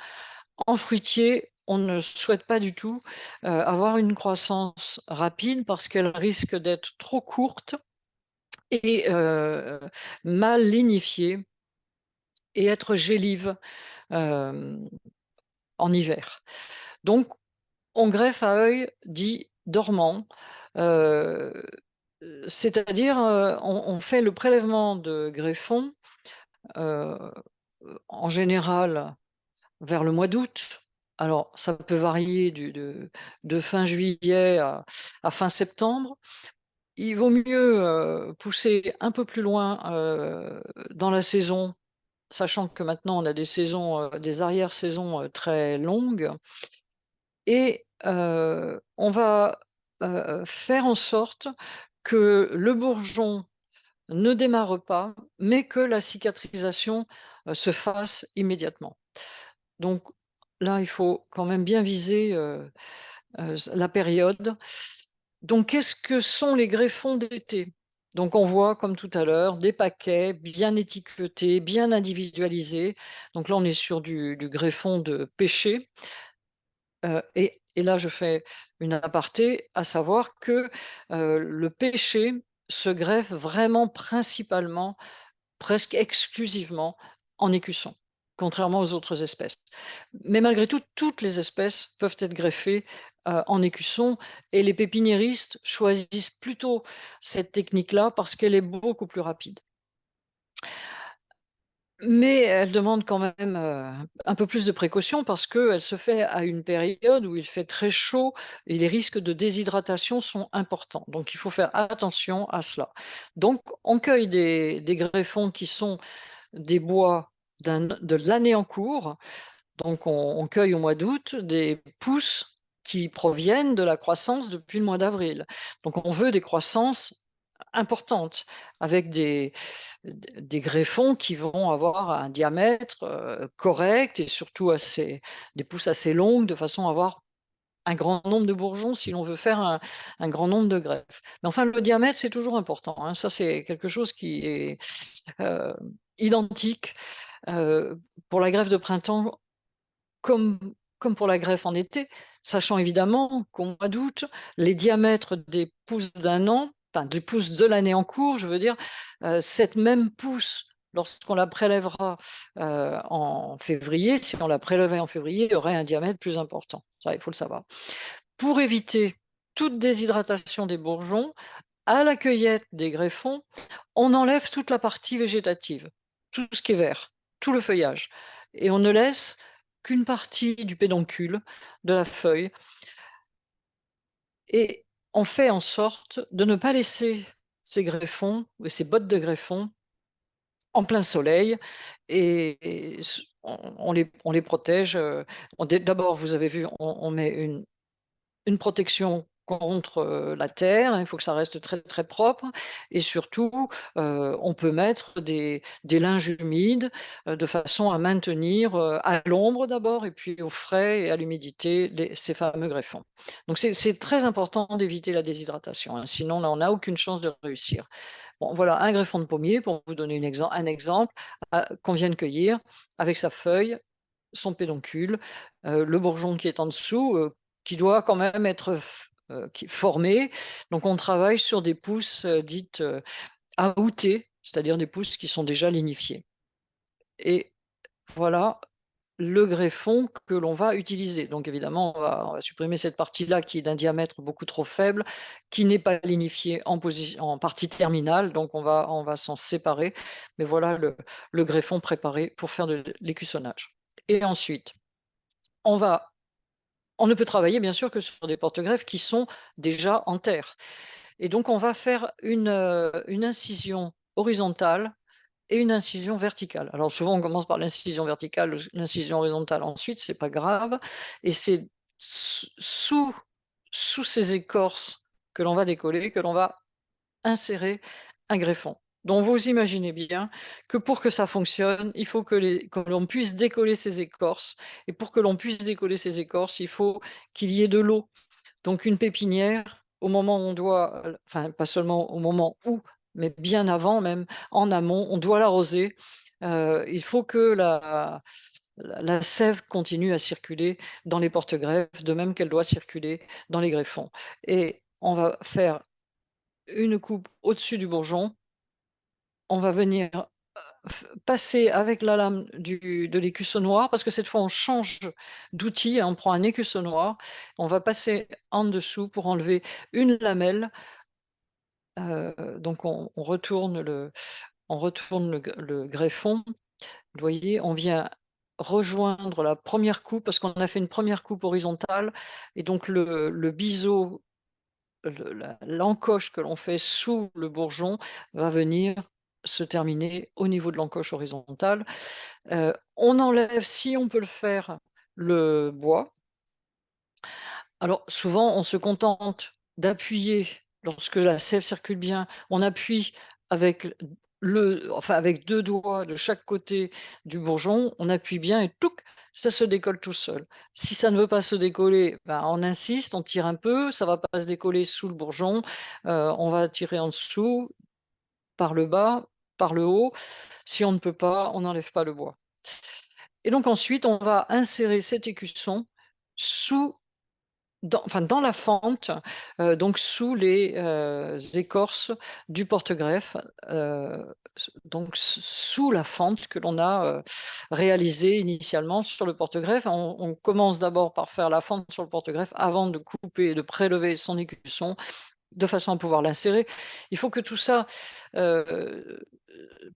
En fruitier, on ne souhaite pas du tout, avoir une croissance rapide parce qu'elle risque d'être trop courte et mal lignifiée et être gélive, hem, en hiver. Donc on greffe à œil dit dormant, heu, c'est-à-dire, on fait le prélèvement de greffons, heu, en général vers le mois d'août. Alors ça peut varier de fin juillet à fin septembre. Il vaut mieux, pousser un peu plus loin, dans la saison, sachant que maintenant on a des saisons, des arrière-saisons, très longues et on va, faire en sorte que le bourgeon ne démarre pas, mais que la cicatrisation, se fasse immédiatement. Donc là, il faut quand même bien viser, la période. Donc, qu'est-ce que sont les greffons d'été? Donc, on voit, comme tout à l'heure, des paquets bien étiquetés, bien individualisés. Donc là, on est sur du greffon de pêcher. Et là, je fais une aparté, à savoir que le pêcher se greffe vraiment principalement, presque exclusivement, en écusson, contrairement aux autres espèces. Mais malgré tout, toutes les espèces peuvent être greffées en écusson, et les pépiniéristes choisissent plutôt cette technique-là parce qu'elle est beaucoup plus rapide. Mais elle demande quand même, un peu plus de précaution parce qu'elle se fait à une période où il fait très chaud et les risques de déshydratation sont importants. Donc il faut faire attention à cela. Donc on cueille des greffons qui sont des bois de l'année en cours. Donc on cueille au mois d'août des pousses qui proviennent de la croissance depuis le mois d'avril. Donc on veut des croissances importantes avec des greffons qui vont avoir un diamètre, correct et surtout des pousses assez longues de façon à avoir un grand nombre de bourgeons si l'on veut faire un grand nombre de greffes. Mais enfin le diamètre, c'est toujours important, hein. Ça, c'est quelque chose qui est, heu, identique, pour la greffe de printemps comme pour la greffe en été, sachant évidemment qu'au mois d'août, les diamètres des pousses d'un an, enfin des pousses de l'année en cours, je veux dire, cette même pousse, lorsqu'on la prélèvera, en février, si on la prélevait en février, il y aurait un diamètre plus important. Ça, il faut le savoir. Pour éviter toute déshydratation des bourgeons, à la cueillette des greffons, on enlève toute la partie végétative, tout ce qui est vert, tout le feuillage, et on ne laisse qu'une partie du pédoncule, de la feuille, et on fait en sorte de ne pas laisser ces greffons ou ces bottes de greffons en plein soleil, et on les protège, d'abord vous avez vu, on met une protection contre, la terre, hein, il faut que ça reste très, très propre, et surtout, on peut mettre des linges humides, de façon à maintenir, à l'ombre d'abord et puis au frais et à l'humidité ces fameux greffons. Donc c'est très important d'éviter la déshydratation, hein, sinon là on n'a aucune chance de réussir. Bon voilà, un greffon de pommier pour vous donner un exemple, qu'on vient de cueillir avec sa feuille, son pédoncule, le bourgeon qui est en dessous, qui doit quand même être formé. Donc on travaille sur des pousses, dites, aoûtées, c'est-à-dire des pousses qui sont déjà lignifiées, et voilà le greffon que l'on va utiliser. Donc évidemment, on va supprimer cette partie-là qui est d'un diamètre beaucoup trop faible, qui n'est pas lignifiée en partie terminale, donc on va s'en séparer. Mais voilà le greffon préparé pour faire de l'écussonnage. Et ensuite, on va on ne peut travailler bien sûr que sur des porte-greffes qui sont déjà en terre, et donc on va faire une incision horizontale et une incision verticale. Alors souvent on commence par l'incision verticale, l'incision horizontale ensuite, c'est pas grave, et c'est sous ces écorces que l'on va décoller, que l'on va insérer un greffon. Donc vous imaginez bien que pour que ça fonctionne, il faut que l'on puisse décoller ces écorces, et pour que l'on puisse décoller ces écorces, il faut qu'il y ait de l'eau. Donc une pépinière, au moment où on doit, enfin pas seulement au moment où, mais bien avant même, en amont, on doit l'arroser. Il faut que la sève continue à circuler dans les porte-greffes, de même qu'elle doit circuler dans les greffons, et on va faire une coupe au-dessus du bourgeon. On va venir passer avec la lame de l'écussonnoir, parce que cette fois on change d'outil, hein, on prend un écussonnoir, on va passer en dessous pour enlever une lamelle, donc on retourne le greffon. Vous voyez, on vient rejoindre la première coupe parce qu'on a fait une première coupe horizontale, et donc le biseau, l'encoche que l'on fait sous le bourgeon va venir se terminer au niveau de l'encoche horizontale. On enlève, si on peut le faire, le bois. Alors souvent, on se contente d'appuyer lorsque la sève circule bien, on appuie avec enfin avec 2 doigts de chaque côté du bourgeon, on appuie bien et touc, ça se décolle tout seul. Si ça ne veut pas se décoller, ben, on insiste, on tire un peu, ça va pas se décoller sous le bourgeon, on va tirer en dessous, par le bas, par le haut. Si on ne peut pas, on n'enlève pas le bois. Et donc ensuite, on va insérer cet écusson sous dans la fente, donc sous les, écorces du porte-greffe, donc sous la fente que l'on a, réalisée initialement sur le porte-greffe. On commence d'abord par faire la fente sur le porte-greffe avant de couper et de prélever son écusson, de façon à pouvoir l'insérer. Il faut que tout ça, heu,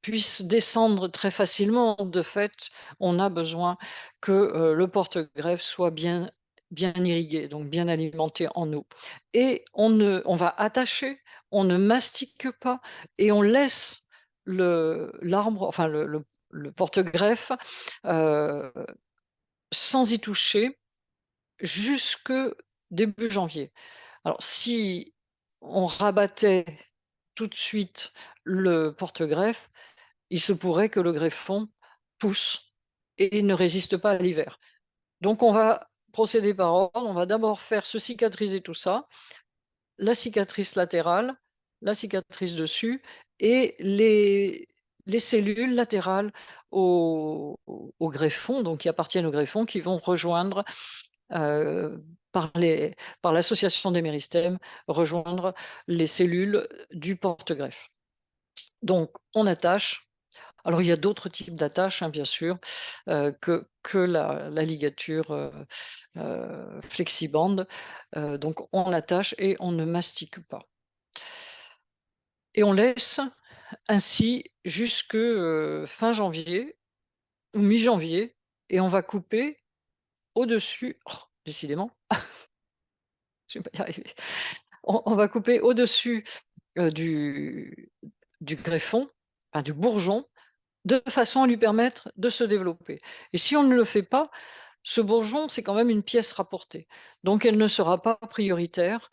puisse descendre très facilement. De fait, on a besoin que, le porte-greffe soit bien irrigué, donc bien alimenté en eau et on va attacher, on ne mastique pas et on laisse l'arbre, enfin le porte-greffe, heu, sans y toucher jusque début janvier. Alors si on rabattait tout de suite le porte-greffe, il se pourrait que le greffon pousse et ne résiste pas à l'hiver. Donc on va procéder par ordre, on va d'abord faire se cicatriser tout ça, la cicatrice latérale, la cicatrice dessus et les cellules latérales au greffon, donc qui appartiennent au greffon, qui vont rejoindre, par l'association des méristèmes, rejoindre les cellules du porte-greffe. Donc on attache. Alors il y a d'autres types d'attaches, hein, bien sûr, que la ligature, flexibande. Donc on attache et on ne mastique pas et on laisse ainsi jusque, fin janvier ou mi-janvier et on va couper au-dessus décidément, je vais pas y arriver. On va couper au-dessus, du greffon, enfin du bourgeon, de façon à lui permettre de se développer et si on ne le fait pas, ce bourgeon, c'est quand même une pièce rapportée, donc elle ne sera pas prioritaire,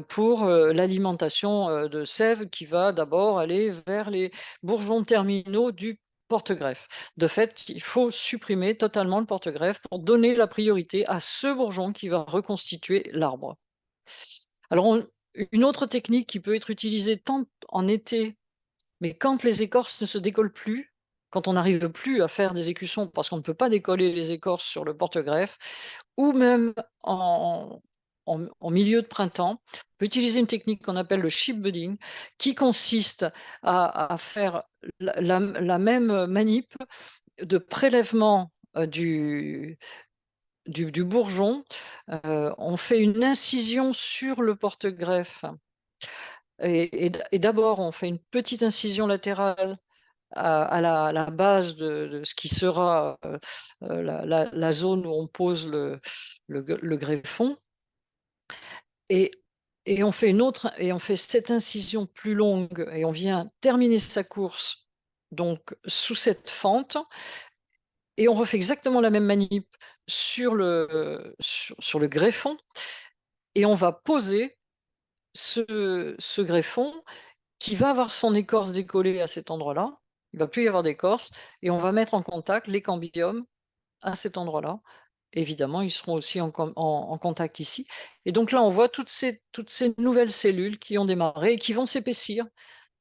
pour, l'alimentation, de sève qui va d'abord aller vers les bourgeons terminaux du porte-greffe. De fait, il faut supprimer totalement le porte-greffe pour donner la priorité à ce bourgeon qui va reconstituer l'arbre. Alors une autre technique qui peut être utilisée tant en été, mais quand les écorces ne se décollent plus, quand on n'arrive plus à faire des écussons parce qu'on ne peut pas décoller les écorces sur le porte-greffe, ou même en milieu de printemps, on peut utiliser une technique qu'on appelle le chip budding, qui consiste à faire la même manip de prélèvement, du bourgeon. On fait une incision sur le porte-greffe et d'abord on fait une petite incision latérale à la base de ce qui sera, la zone où on pose le greffon et on fait une autre et on fait cette incision plus longue et on vient terminer sa course donc sous cette fente et on refait exactement la même manip sur le greffon et on va poser ce greffon qui va avoir son écorce décollée à cet endroit-là. Il ne va plus y avoir d'écorce et on va mettre en contact les cambiums à cet endroit-là. Évidemment, ils seront aussi en contact ici et donc là, on voit toutes ces nouvelles cellules qui ont démarré et qui vont s'épaissir.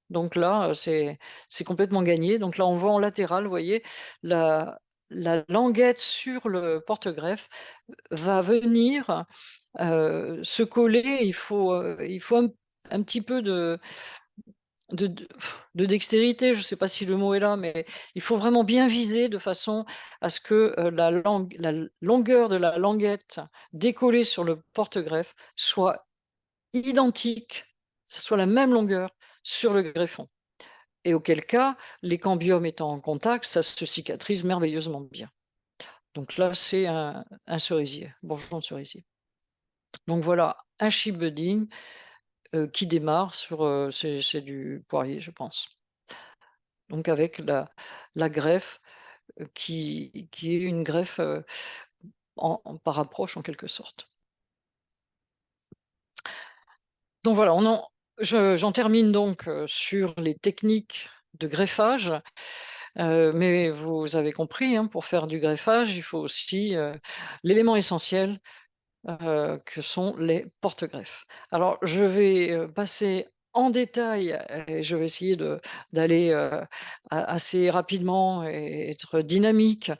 Donc là, c'est complètement gagné. Donc là, on voit en latéral, vous voyez, la languette sur le porte-greffe va venir, se coller. Il faut un petit peu de de de dextérité, je ne sais pas si le mot est là, mais il faut vraiment bien viser de façon à ce que, la longueur de la languette décollée sur le porte-greffe soit identique, ce soit la même longueur sur le greffon et auquel cas, les cambiums étant en contact, ça se cicatrise merveilleusement bien. Donc là, c'est un cerisier, bourgeon de cerisier. Donc voilà, un chip budding, qui démarre sur, c'est du poirier, je pense. Donc avec la greffe, qui est une greffe, par approche en quelque sorte. Donc voilà, j'en termine donc, sur les techniques de greffage. Mais vous avez compris, hein, pour faire du greffage, il faut aussi l'élément essentiel que sont les porte-greffes. Alors, je vais passer en détail et je vais essayer d'aller assez rapidement et être dynamique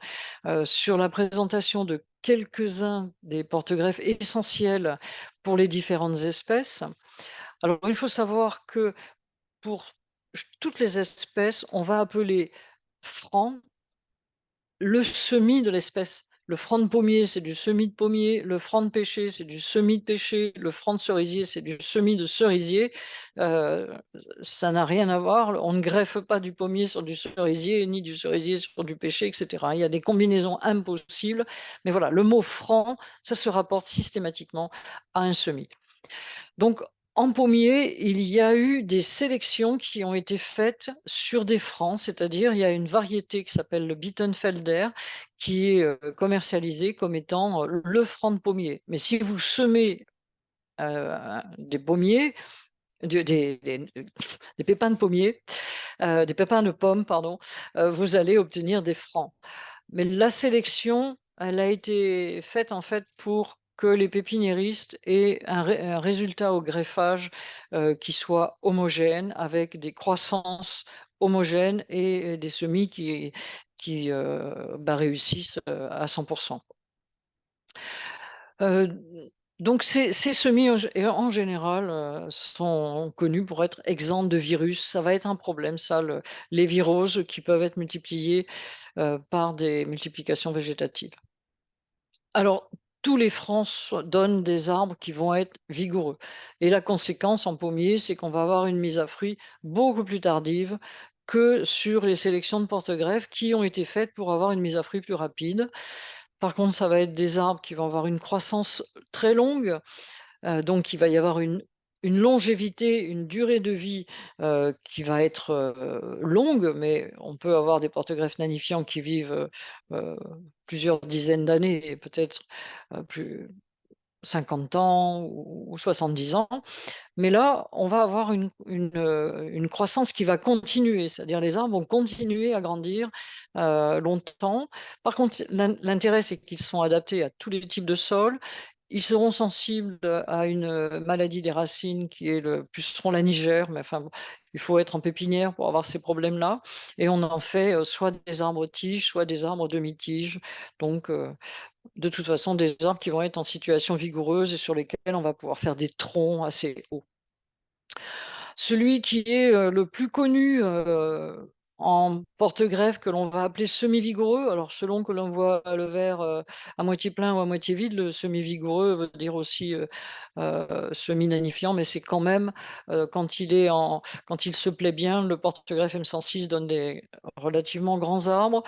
sur la présentation de quelques-uns des porte-greffes essentiels pour les différentes espèces. Alors, il faut savoir que pour toutes les espèces, on va appeler franc le semis de l'espèce. Le franc de pommier, c'est du semis de pommier, le franc de pêcher, c'est du semis de pêcher, le franc de cerisier, c'est du semis de cerisier. Heu, Ça n'a rien à voir, on ne greffe pas du pommier sur du cerisier, ni du cerisier sur du pêcher, et cetera. Il y a des combinaisons impossibles, mais voilà, le mot franc, ça se rapporte systématiquement à un semis. Donc, en pommier, il y a eu des sélections qui ont été faites sur des francs, c'est-à-dire il y a une variété qui s'appelle le Bittenfelder, qui est commercialisée comme étant le franc de pommier. Mais si vous semez des pommiers, des pépins de pommier, des pépins de pommes, pardon, vous allez obtenir des francs. Mais la sélection, elle a été faite en fait pour que les pépiniéristes aient un résultat au greffage, qui soit homogène, avec des croissances homogènes et des semis qui réussissent, à 100. Heu, donc ces semis en général, sont connus pour être exempts de virus. Ça va être un problème ça, les viroses qui peuvent être multipliées, par des multiplications végétatives. Alors, tous les francs donnent des arbres qui vont être vigoureux. Et la conséquence en pommier, c'est qu'on va avoir une mise à fruit beaucoup plus tardive que sur les sélections de porte-greffes qui ont été faites pour avoir une mise à fruit plus rapide. Par contre, ça va être des arbres qui vont avoir une croissance très longue, donc il va y avoir une longévité, une durée de vie, qui va être, longue, mais on peut avoir des porte-greffes nanifiants qui vivent, plusieurs dizaines d'années et peut-être, plus 50 ans ou 70 ans. Mais là, on va avoir une croissance qui va continuer, c'est-à-dire les arbres vont continuer à grandir, longtemps. Par contre, l'intérêt, c'est qu'ils sont adaptés à tous les types de sols. Ils seront sensibles à une, maladie des racines qui est le puceron lanigeère, mais enfin bon, il faut être en pépinière pour avoir ces problèmes-là et on en fait, soit des arbres tiges, soit des arbres demi-tiges. Donc de toute façon, des arbres qui vont être en situation vigoureuse et sur lesquels on va pouvoir faire des troncs assez hauts. Celui qui est, le plus connu, en porte-greffe que l'on va appeler semi-vigoureux, alors selon que l'on voit le verre, à moitié plein ou à moitié vide, le semi-vigoureux veut dire aussi, semi-nanifiant, mais c'est quand même, quand il se plaît bien, le porte-greffe M106 donne des relativement grands arbres.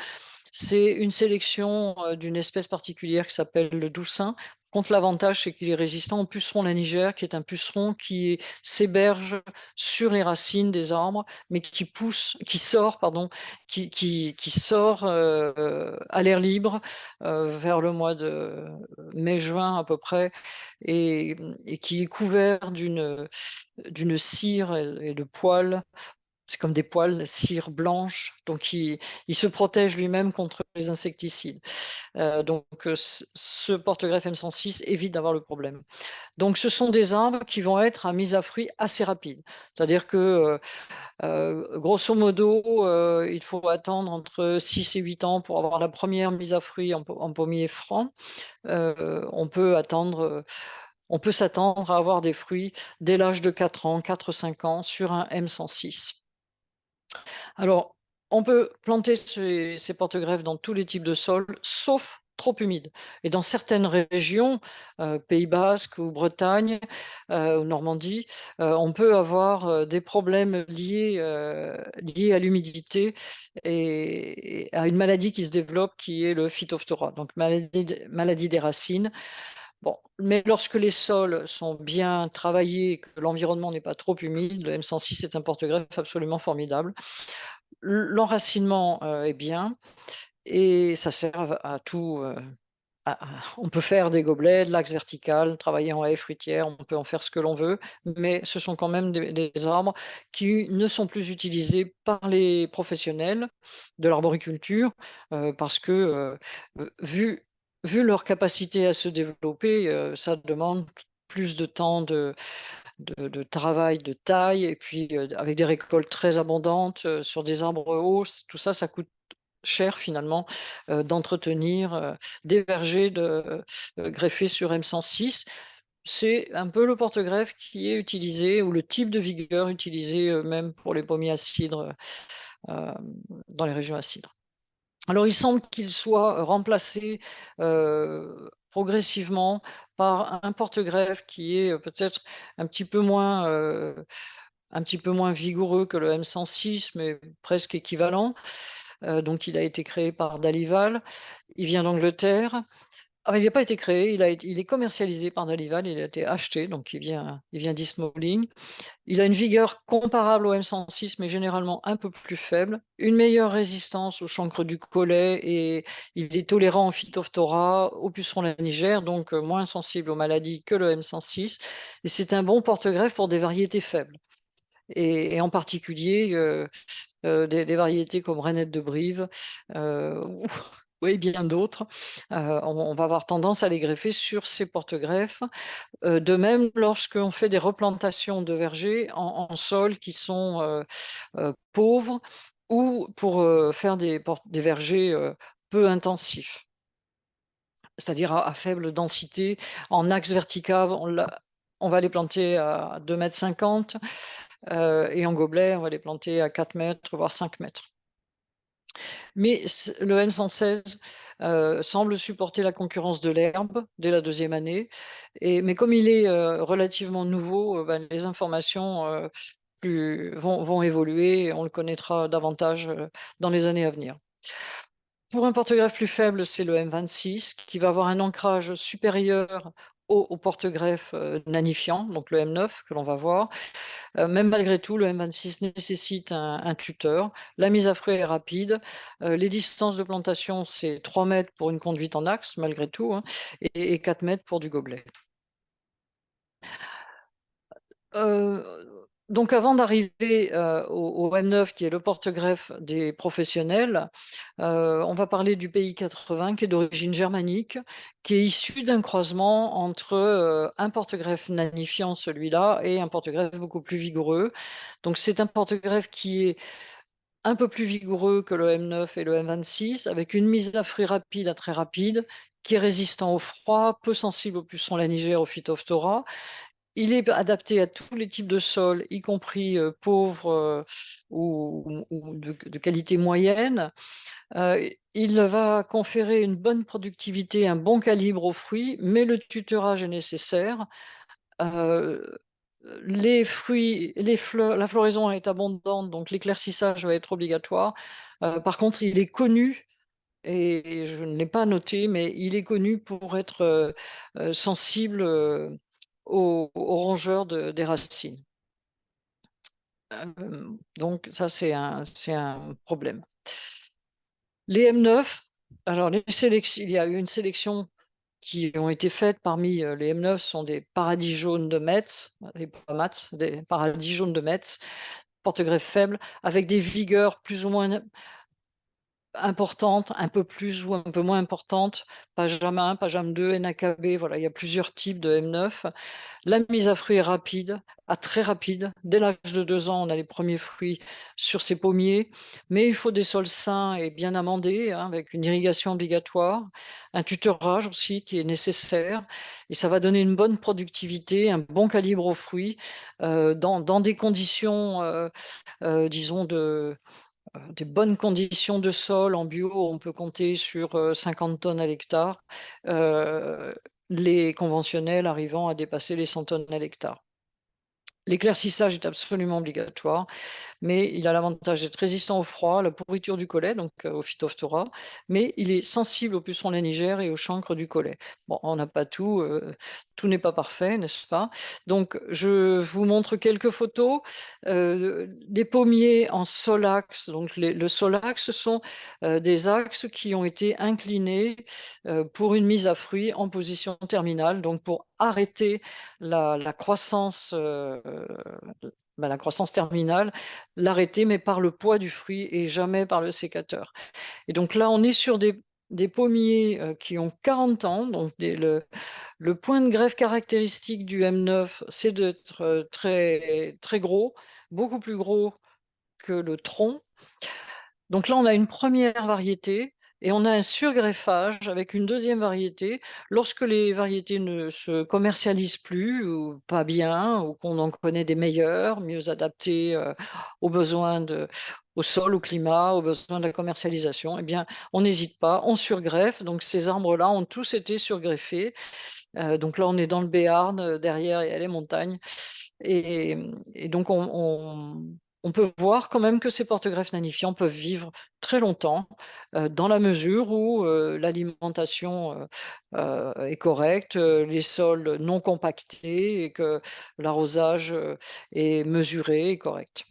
C'est une sélection, d'une espèce particulière qui s'appelle le doussin. Contre, l'avantage, c'est qu'il est résistant au puceron lanigère, qui est un puceron qui s'héberge sur les racines des arbres, mais qui sort, pardon, qui sort, à l'air libre, vers le mois de mai-juin à peu près et qui est couvert d'une cire et de poils. C'est comme des poils, cire blanche, donc il se protège lui-même contre les insecticides. Donc ce porte-greffe M106 évite d'avoir le problème. Donc ce sont des arbres qui vont être à mise à fruit assez rapide. C'est-à-dire que, grosso modo, il faut attendre entre 6 et 8 ans pour avoir la première mise à fruit en pommier franc. On peut on peut s'attendre à avoir des fruits dès l'âge de 4 ans, 4-5 ans sur un M106. Alors, on peut planter ces porte-greffes dans tous les types de sols, sauf trop humides. Et dans certaines régions, Pays basque ou Bretagne, ou Normandie, on peut avoir, des problèmes liés à l'humidité et à une maladie qui se développe qui est le Phytophthora, donc maladie des racines. Bon, mais lorsque les sols sont bien travaillés et que l'environnement n'est pas trop humide, le M106 est un porte-greffe absolument formidable. L'enracinement, est bien et ça sert à tout, on peut faire des gobelets, de l'axe vertical, travailler en haie fruitière, on peut en faire ce que l'on veut, mais ce sont quand même des arbres qui ne sont plus utilisés par les professionnels de l'arboriculture, parce que, vu leur capacité à se développer, ça demande plus de temps de travail, de taille et puis, avec des récoltes très abondantes, sur des arbres hauts, tout ça, ça coûte cher finalement, d'entretenir, des vergers greffés sur M106. C'est un peu le porte-greffe qui est utilisé ou le type de vigueur utilisé, même pour les pommiers à cidre, dans les régions à cidre. Alors il semble qu'il soit remplacé, progressivement par un porte-greffe qui est, peut-être un petit peu moins, vigoureux que le M106, mais presque équivalent. Donc il a été créé par Dalival. Il vient d'Angleterre. Ah, il n'a pas été créé, il est commercialisé par Dalival, il a été acheté, donc il vient d'Eastmoling. Il a une vigueur comparable au M106, mais généralement un peu plus faible, une meilleure résistance au chancre du collet et il est tolérant au Phytophthora, au puceron lanigère, donc moins sensible aux maladies que le M106 et c'est un bon porte-greffe pour des variétés faibles et en particulier, des variétés comme Rainette de Brive, ou oui, bien d'autres. On va avoir tendance à les greffer sur ces porte-greffes. De même, lorsqu'on fait des replantations de vergers en sols qui sont, pauvres ou pour, faire des vergers, peu intensifs, c'est-à-dire à faible densité. En axe vertical, on va les planter à 2,50 m, et en gobelet, on va les planter à 4 mètres, voire 5 mètres. Mais le M116 semble supporter la concurrence de l'herbe dès la deuxième année. Mais comme il est relativement nouveau, ben, les informations vont évoluer et on le connaîtra davantage dans les années à venir. Pour un porte-greffe plus faible, c'est le M26 qui va avoir un ancrage supérieur au porte-greffe nanifiant, donc le M9 que l'on va voir. Même malgré tout, le M26 nécessite un tuteur. La mise à fruit est rapide. Les distances de plantation, c'est 3 mètres pour une conduite en axe, malgré tout, hein, et 4 mètres pour du gobelet. Heu, donc avant d'arriver, au M9 qui est le porte-greffe des professionnels, on va parler du PI 80 qui est d'origine germanique, qui est issu d'un croisement entre, un porte-greffe nanifiant, celui-là, et un porte-greffe beaucoup plus vigoureux. Donc c'est un porte-greffe qui est un peu plus vigoureux que le M9 et le M26, avec une mise à fruit rapide à très rapide, qui est résistant au froid, peu sensible aux pucerons lanigères, au Phytophthora. Il est adapté à tous les types de sols, y compris, pauvres, ou de qualité moyenne. Il va conférer une bonne productivité, un bon calibre aux fruits, mais le tutorage est nécessaire. Heu, les fruits, la floraison est abondante, donc l'éclaircissage va être obligatoire. Par contre, il est connu et je ne l'ai pas noté, mais il est connu pour être, sensible, aux rongeurs des racines. Donc ça, c'est un problème. Les M9, alors il y a eu une sélection qui ont été faites parmi, les M9 sont des paradis jaunes de Metz, et pas Matz, des paradis jaunes de Metz, porte-greffe faible, avec des vigueurs plus ou moins importantes, un peu plus ou un peu moins importantes, Pajam 1, Pajam 2, NAKB, voilà, il y a plusieurs types de M9. La mise à fruit est rapide, très rapide. Dès l'âge de 2 ans, on a les premiers fruits sur ces pommiers, mais il faut des sols sains et bien amendés, hein, avec une irrigation obligatoire, un tutorage aussi qui est nécessaire et ça va donner une bonne productivité, un bon calibre aux fruits, dans des conditions, disons des bonnes conditions de sol en bio, on peut compter sur, 50 tonnes à l'hectare, les conventionnels arrivant à dépasser les 100 tonnes à l'hectare. L'éclaircissage est absolument obligatoire, mais il a l'avantage d'être résistant au froid, à la pourriture du collet, donc au Phytophthora, mais il est sensible aux pucerons lainigères et au chancre du collet. Bon, on n'a pas tout, tout n'est pas parfait, n'est-ce pas? Donc je vous montre quelques photos, des pommiers en solax. Donc le solax, ce sont, des axes qui ont été inclinés, pour une mise à fruit en position terminale, donc pour arrêter la croissance, la croissance terminale, l'arrêter, mais par le poids du fruit et jamais par le sécateur. Et donc là, on est sur des pommiers qui ont 40 ans. Donc le point de greffe caractéristique du M9, c'est d'être très, très gros, beaucoup plus gros que le tronc. Donc là, on a une première variété et on a un surgreffage avec une deuxième variété. Lorsque les variétés ne se commercialisent plus ou pas bien, ou qu'on en connaît des meilleures, mieux adaptées aux besoins au sol, au climat, aux besoins de la commercialisation, eh bien, on n'hésite pas, on surgreffe. Donc ces arbres-là ont tous été surgreffés. Donc là, on est dans le Béarn, derrière, il y a les montagnes. Et donc, on peut voir quand même que ces porte-greffes nanifiants peuvent vivre très longtemps, dans la mesure où l'alimentation est correcte, les sols non compactés et que l'arrosage est mesuré et correct.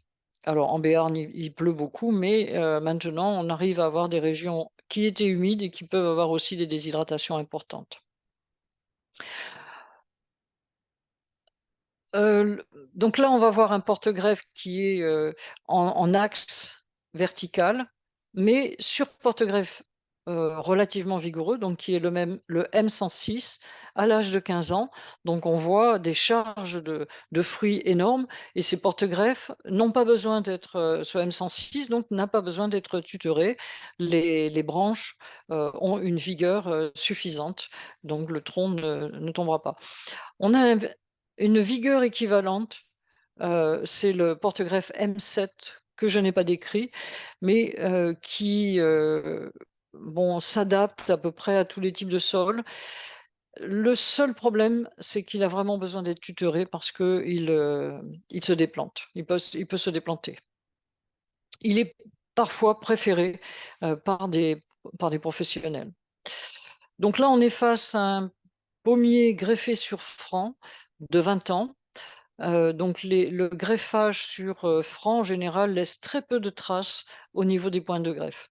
Alors, en Béarn, il pleut beaucoup, mais maintenant, on arrive à avoir des régions qui étaient humides et qui peuvent avoir aussi des déshydratations importantes. L Donc là, on va voir un porte-greffe qui est, en axe vertical, mais sur porte-greffe, relativement vigoureux, donc qui est le M106 à l'âge de 15 ans. Donc on voit des charges de fruits énormes et ces porte-greffes n'ont pas besoin d'être, ce M106 donc n'a pas besoin d'être tutoré. Les branches, ont une vigueur, suffisante, donc le tronc ne tombera pas. On a une vigueur équivalente, c'est le porte-greffe M7 que je n'ai pas décrit, mais qui, bon, s'adapte à peu près à tous les types de sols. Le seul problème, c'est qu'il a vraiment besoin d'être tutoré parce qu'il se déplante. Il peut se déplanter. Il est parfois préféré, par des professionnels. Donc là, on est face à un pommier greffé sur franc de 20 ans. Donc le greffage sur, franc, en général, laisse très peu de traces au niveau des points de greffe.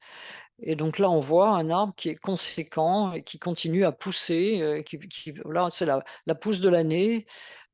Et donc là, on voit un arbre qui est conséquent et qui continue à pousser, qui voilà, c'est la pousse de l'année,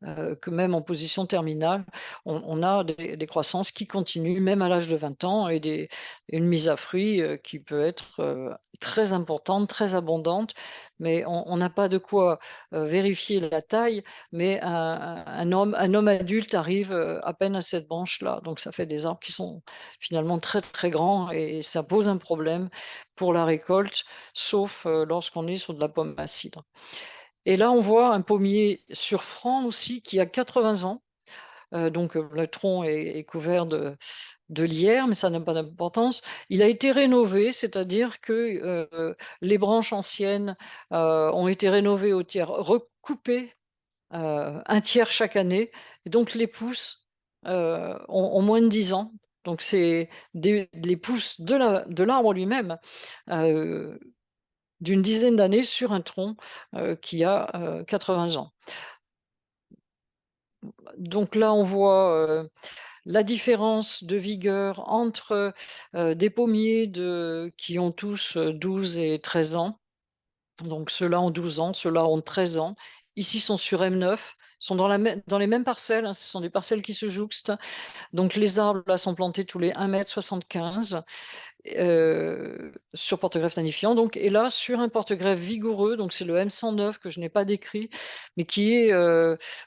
que même en position terminale, on a des croissances qui continuent même à l'âge de 20 ans et une mise à fruit, qui peut être, très importante, très abondante. Mais on n'a pas de quoi, vérifier la taille, mais un homme adulte arrive, à peine à cette branche-là. Donc ça fait des arbres qui sont finalement très, très grands et ça pose un problème pour la récolte, sauf, lorsqu'on est sur de la pomme à cidre. Et là, on voit un pommier sur franc aussi qui a 80 ans. Donc, le tronc est couvert de lierre, mais ça n'a pas d'importance. Il a été rénové, c'est-à-dire que, les branches anciennes, ont été rénovées au tiers, recoupées, 1 tiers chaque année et donc les pousses, ont moins de 10 ans. Donc c'est les pousses de l'arbre lui-même, heu, d'une dizaine d'années sur un tronc, qui a, 80 ans. Donc là, on voit, la différence de vigueur entre, des pommiers qui ont tous, 12 et 13 ans. Donc ceux-là ont 12 ans, ceux-là ont 13 ans. Ici sont sur M9, sont dans les mêmes parcelles, hein, ce sont des parcelles qui se jouxtent. Donc les arbres là sont plantés tous les 1,75 m sur porte-greffe nanifiant donc et là sur un porte-greffe vigoureux, donc c'est le M109 que je n'ai pas décrit, mais qui est,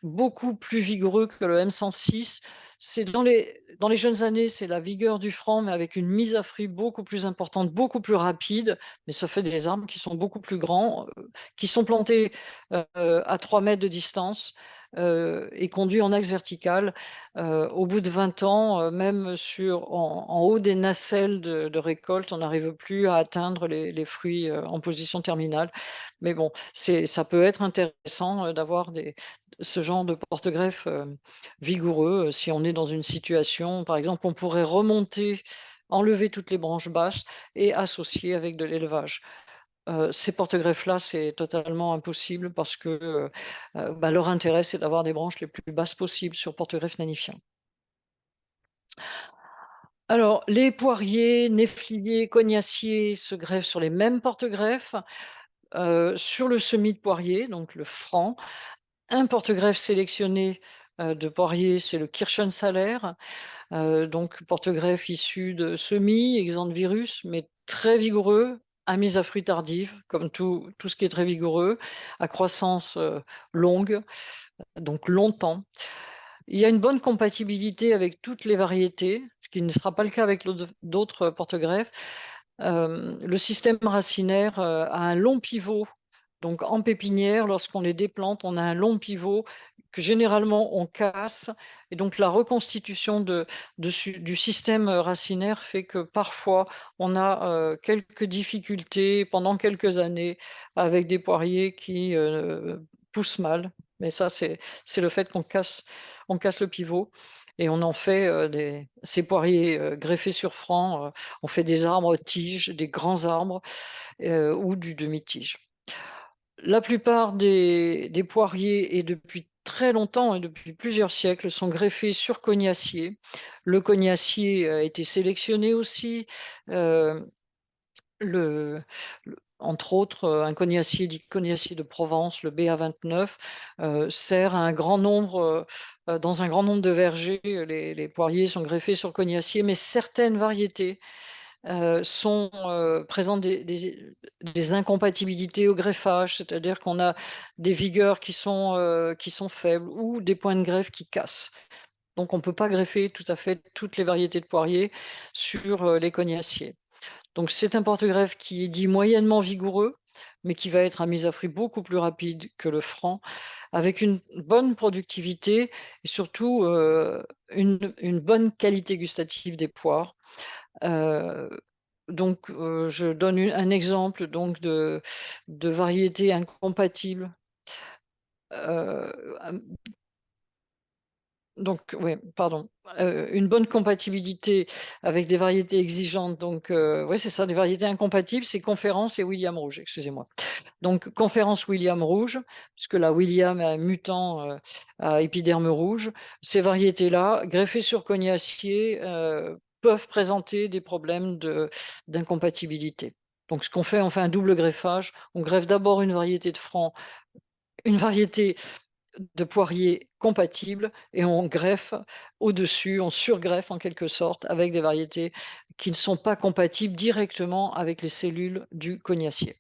beaucoup plus vigoureux que le M106. C'est dans les jeunes années, c'est la vigueur du franc, mais avec une mise à fruit beaucoup plus importante, beaucoup plus rapide, mais ça fait des arbres qui sont beaucoup plus grands, qui sont plantés, à 3 mètres de distance, et conduits en axe vertical. Au bout de 20 ans, même en haut des nacelles de récolte, on n'arrive plus à atteindre les fruits, en position terminale. Mais bon, ça peut être intéressant, d'avoir ce genre de porte-greffe vigoureux. Si on est dans une situation, par exemple, on pourrait remonter, enlever toutes les branches basses et associer avec de l'élevage. Ces porte-greffes-là, c'est totalement impossible parce que bah, leur intérêt, c'est d'avoir des branches les plus basses possibles sur porte-greffe nanifiant. Alors, les poiriers, néfliers, cognassiers se greffent sur les mêmes porte-greffes. Sur le semis de poirier, donc le franc, un porte-greffe sélectionné de poirier, c'est le Kirschensaler. Donc porte-greffe issu de semis, exempt de virus, mais très vigoureux, à mise à fruits tardive, comme tout ce qui est très vigoureux, à croissance longue, donc longtemps. Il y a une bonne compatibilité avec toutes les variétés, ce qui ne sera pas le cas avec d'autres porte-greffes. Le système racinaire a un long pivot. Donc en pépinière, lorsqu'on les déplante, on a un long pivot que généralement on casse. Et donc la reconstitution du système racinaire fait que parfois on a quelques difficultés pendant quelques années avec des poiriers qui poussent mal. Mais ça, c'est le fait on casse le pivot. Et on en fait ces poiriers greffés sur franc, on fait des arbres tiges, des grands arbres ou du demi-tige. La plupart des poiriers, et depuis très longtemps et depuis plusieurs siècles, sont greffés sur cognassier. Le cognassier a été sélectionné aussi. euh, le, Entre autres, un cognassier dit cognassier de Provence, le BA29, sert à un grand nombre, dans un grand nombre de vergers. Les poiriers sont greffés sur cognassier, mais certaines variétés présentent des incompatibilités au greffage, c'est-à-dire qu'on a des vigueurs qui sont faibles ou des points de greffe qui cassent. Donc on ne peut pas greffer tout à fait toutes les variétés de poiriers sur les cognassiers. Donc c'est un porte-greffe qui est dit moyennement vigoureux, mais qui va être à mise à fruit beaucoup plus rapide que le franc, avec une bonne productivité et surtout une bonne qualité gustative des poires. Euh, je donne un exemple donc de variétés incompatibles. Euh, donc, oui, pardon. Une bonne compatibilité avec des variétés exigeantes. Donc, oui, c'est ça, des variétés incompatibles, c'est Conférence et William Rouge, excusez-moi. Donc, Conférence William Rouge, puisque la William est un mutant à épiderme rouge. Ces variétés-là, greffées sur cognassier, peuvent présenter des problèmes d'incompatibilité. Donc, ce qu'on fait, on fait un double greffage. On greffe d'abord une variété de franc, une variété de poirier compatible, et on greffe au-dessus, on surgreffe en quelque sorte avec des variétés qui ne sont pas compatibles directement avec les cellules du cognassier.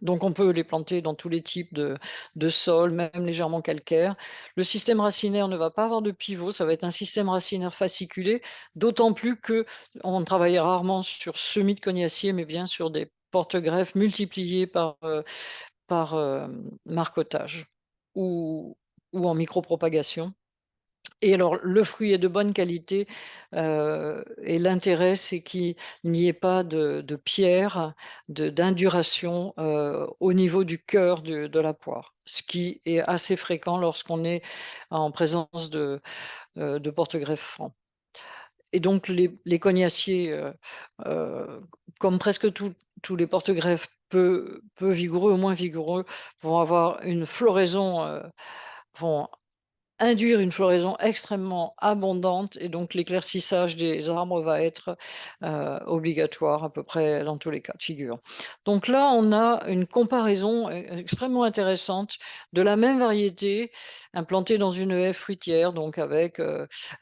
Donc on peut les planter dans tous les types de sols, même légèrement calcaires. Le système racinaire ne va pas avoir de pivot, ça va être un système racinaire fasciculé, d'autant plus que on travaille rarement sur semis de cognassier, mais bien sur des porte-greffes multipliés par marcotage ou, ou en micropropagation. Et alors, le fruit est de bonne qualité et l'intérêt, c'est qu'il n'y ait pas de pierre, d'induration au niveau du cœur de la poire, ce qui est assez fréquent lorsqu'on est en présence de porte-greffes francs. Et donc, les cognassiers, comme presque tous les porte-greffes peu vigoureux ou moins vigoureux, vont avoir une floraison, vont induire une floraison extrêmement abondante, et donc l'éclaircissage des arbres va être obligatoire à peu près dans tous les cas de figure. Donc là, on a une comparaison extrêmement intéressante de la même variété implantée dans une haie fruitière, donc avec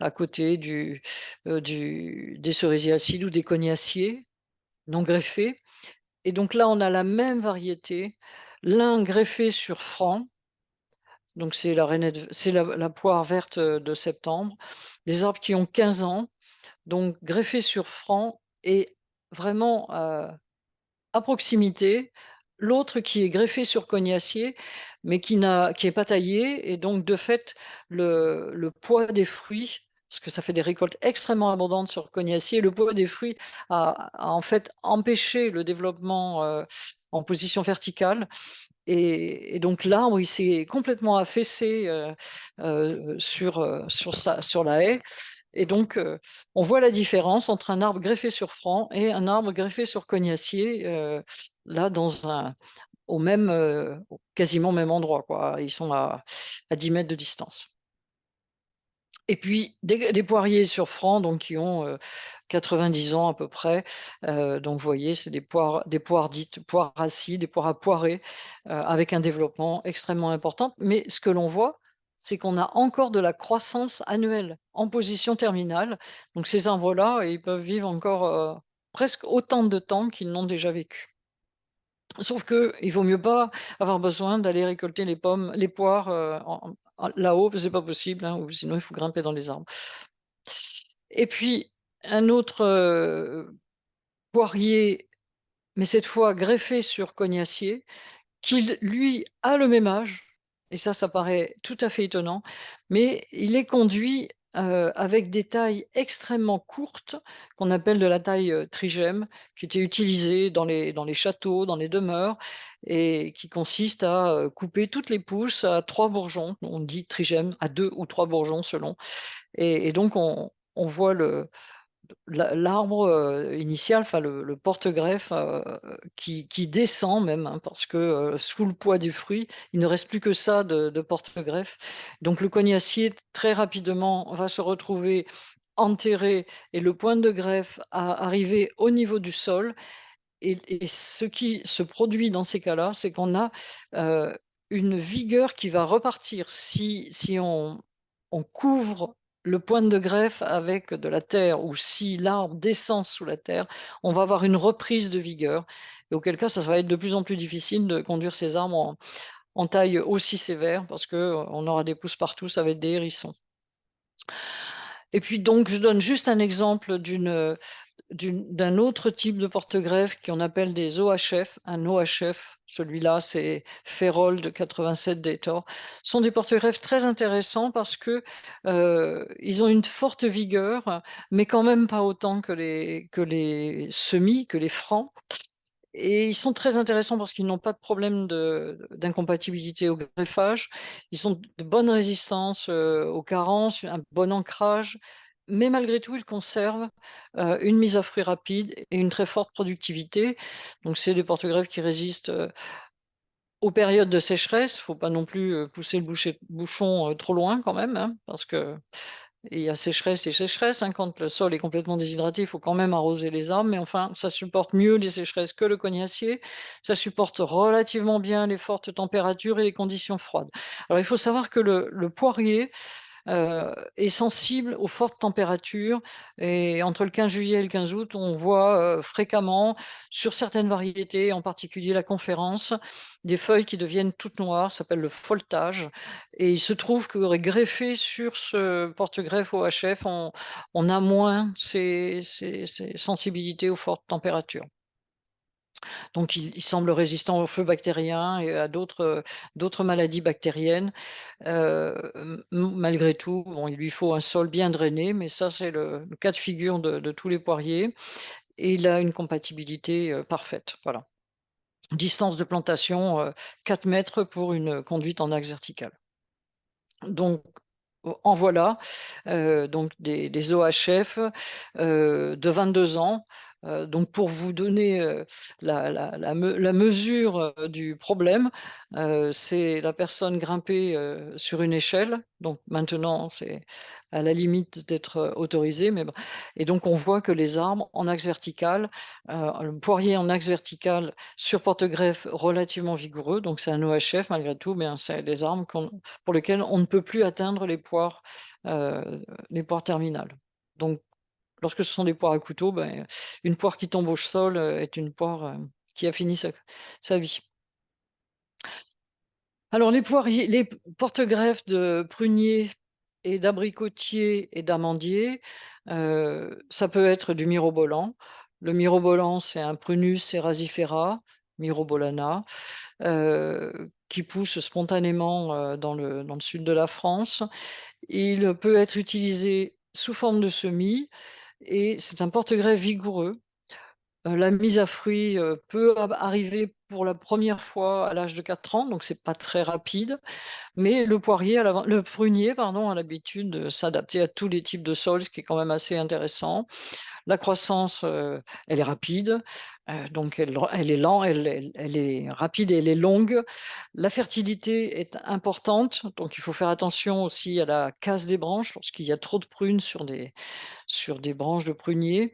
à côté des cerisiers acides ou des cognassiers non greffés. Et donc là, on a la même variété, l'un greffé sur franc. Donc c'est la poire verte de septembre, des arbres qui ont 15 ans, donc greffés sur franc et vraiment à proximité. L'autre qui est greffé sur cognassier, mais qui est pas taillé, et donc de fait le poids des fruits, parce que ça fait des récoltes extrêmement abondantes sur cognassier, le poids des fruits a en fait empêché le développement en position verticale. Et donc l'arbre, il s'est complètement affaissé sur la haie. Et donc, on voit la différence entre un arbre greffé sur franc et un arbre greffé sur cognacier, là, quasiment au même endroit, quoi. Ils sont à 10 mètres de distance. Et puis, des poiriers sur franc, donc, qui ont 90 ans à peu près. Donc, vous voyez, c'est des poires dites poires acides, des poires à poirer, avec un développement extrêmement important. Mais ce que l'on voit, c'est qu'on a encore de la croissance annuelle en position terminale. Donc, ces arbres-là, ils peuvent vivre encore presque autant de temps qu'ils n'ont déjà vécu. Sauf qu'il vaut mieux pas avoir besoin d'aller récolter les poires là-haut, c'est pas possible, hein, ou sinon il faut grimper dans les arbres. Et puis, un autre poirier, mais cette fois greffé sur cognacier, qui lui a le même âge, et ça paraît tout à fait étonnant, mais il est conduit avec des tailles extrêmement courtes, qu'on appelle de la taille trigème, qui était utilisée dans les châteaux, dans les demeures, et qui consiste à couper toutes les pousses à 3 bourgeons. On dit trigème, à 2 ou 3 bourgeons selon. Et donc on voit l'arbre initial, enfin le porte-greffe qui descend même, hein, parce que sous le poids du fruit, il ne reste plus que ça de porte-greffe. Donc le cognacier très rapidement va se retrouver enterré et le point de greffe à arriver au niveau du sol. Et ce qui se produit dans ces cas-là, c'est qu'on a une vigueur qui va repartir si on couvre le point de greffe avec de la terre, ou si l'arbre descend sous la terre, on va avoir une reprise de vigueur. Et auquel cas, ça va être de plus en plus difficile de conduire ces arbres en taille aussi sévère, parce qu'on aura des pousses partout, ça va être des hérissons. Et puis donc, je donne juste un exemple d'un autre type de porte-greffe qu'on appelle des OHF. Un OHF, celui-là, c'est Ferold 87 Dator, sont des porte-greffes très intéressants parce que ils ont une forte vigueur, mais quand même pas autant que les semis, que les francs. Et ils sont très intéressants parce qu'ils n'ont pas de problème d'incompatibilité au greffage. Ils ont de bonnes résistances aux carences, un bon ancrage, mais malgré tout, ils conservent une mise à fruit rapide et une très forte productivité. Donc, c'est des porte-greffes qui résistent aux périodes de sécheresse. Il ne faut pas non plus pousser le bouchon trop loin quand même, hein, parce que et il y a sécheresse et sécheresse, hein. Quand le sol est complètement déshydraté, il faut quand même arroser les arbres, mais enfin, ça supporte mieux les sécheresses que le cognacier. Ça supporte relativement bien les fortes températures et les conditions froides. Alors, il faut savoir que le poirier est sensible aux fortes températures, et entre le 15 juillet et le 15 août, on voit fréquemment sur certaines variétés, en particulier la conférence, des feuilles qui deviennent toutes noires, ça s'appelle le folletage. Et il se trouve que greffé sur ce porte-greffe OHF, on a moins ces sensibilités aux fortes températures. Donc il semble résistant aux feux bactériens et à d'autres maladies bactériennes. Malgré tout, bon, il lui faut un sol bien drainé, mais ça, c'est le cas de figure de tous les poiriers, et il a une compatibilité parfaite. Voilà. Distance de plantation 4 mètres pour une conduite en axe vertical. Donc, en voilà, donc des OHF de 22 ans. Donc, pour vous donner la mesure du problème, c'est la personne grimpée sur une échelle. Donc maintenant, c'est à la limite d'être autorisé. Mais bon. Et donc, on voit que les arbres en axe vertical, le poirier en axe vertical sur porte-greffe relativement vigoureux, donc c'est un OHF malgré tout, mais c'est des arbres pour lesquels on ne peut plus atteindre les poires terminales. Donc, lorsque ce sont des poires à couteau, ben, une poire qui tombe au sol est une poire qui a fini sa vie. Alors, les porte-greffes de prunier et d'abricotier et d'amandier, ça peut être du mirobolan. Le mirobolan, c'est un Prunus erasifera, mirobolana, qui pousse spontanément dans le sud de la France. Il peut être utilisé sous forme de semis, et c'est un porte-greffe vigoureux. La mise à fruit peut arriver pour la première fois à l'âge de 4 ans, donc c'est pas très rapide. Mais le prunier, pardon, a l'habitude de s'adapter à tous les types de sols, ce qui est quand même assez intéressant. La croissance, elle est rapide, donc elle est lente, elle est rapide et elle est longue. La fertilité est importante, donc il faut faire attention aussi à la casse des branches lorsqu'il y a trop de prunes sur des branches de prunier.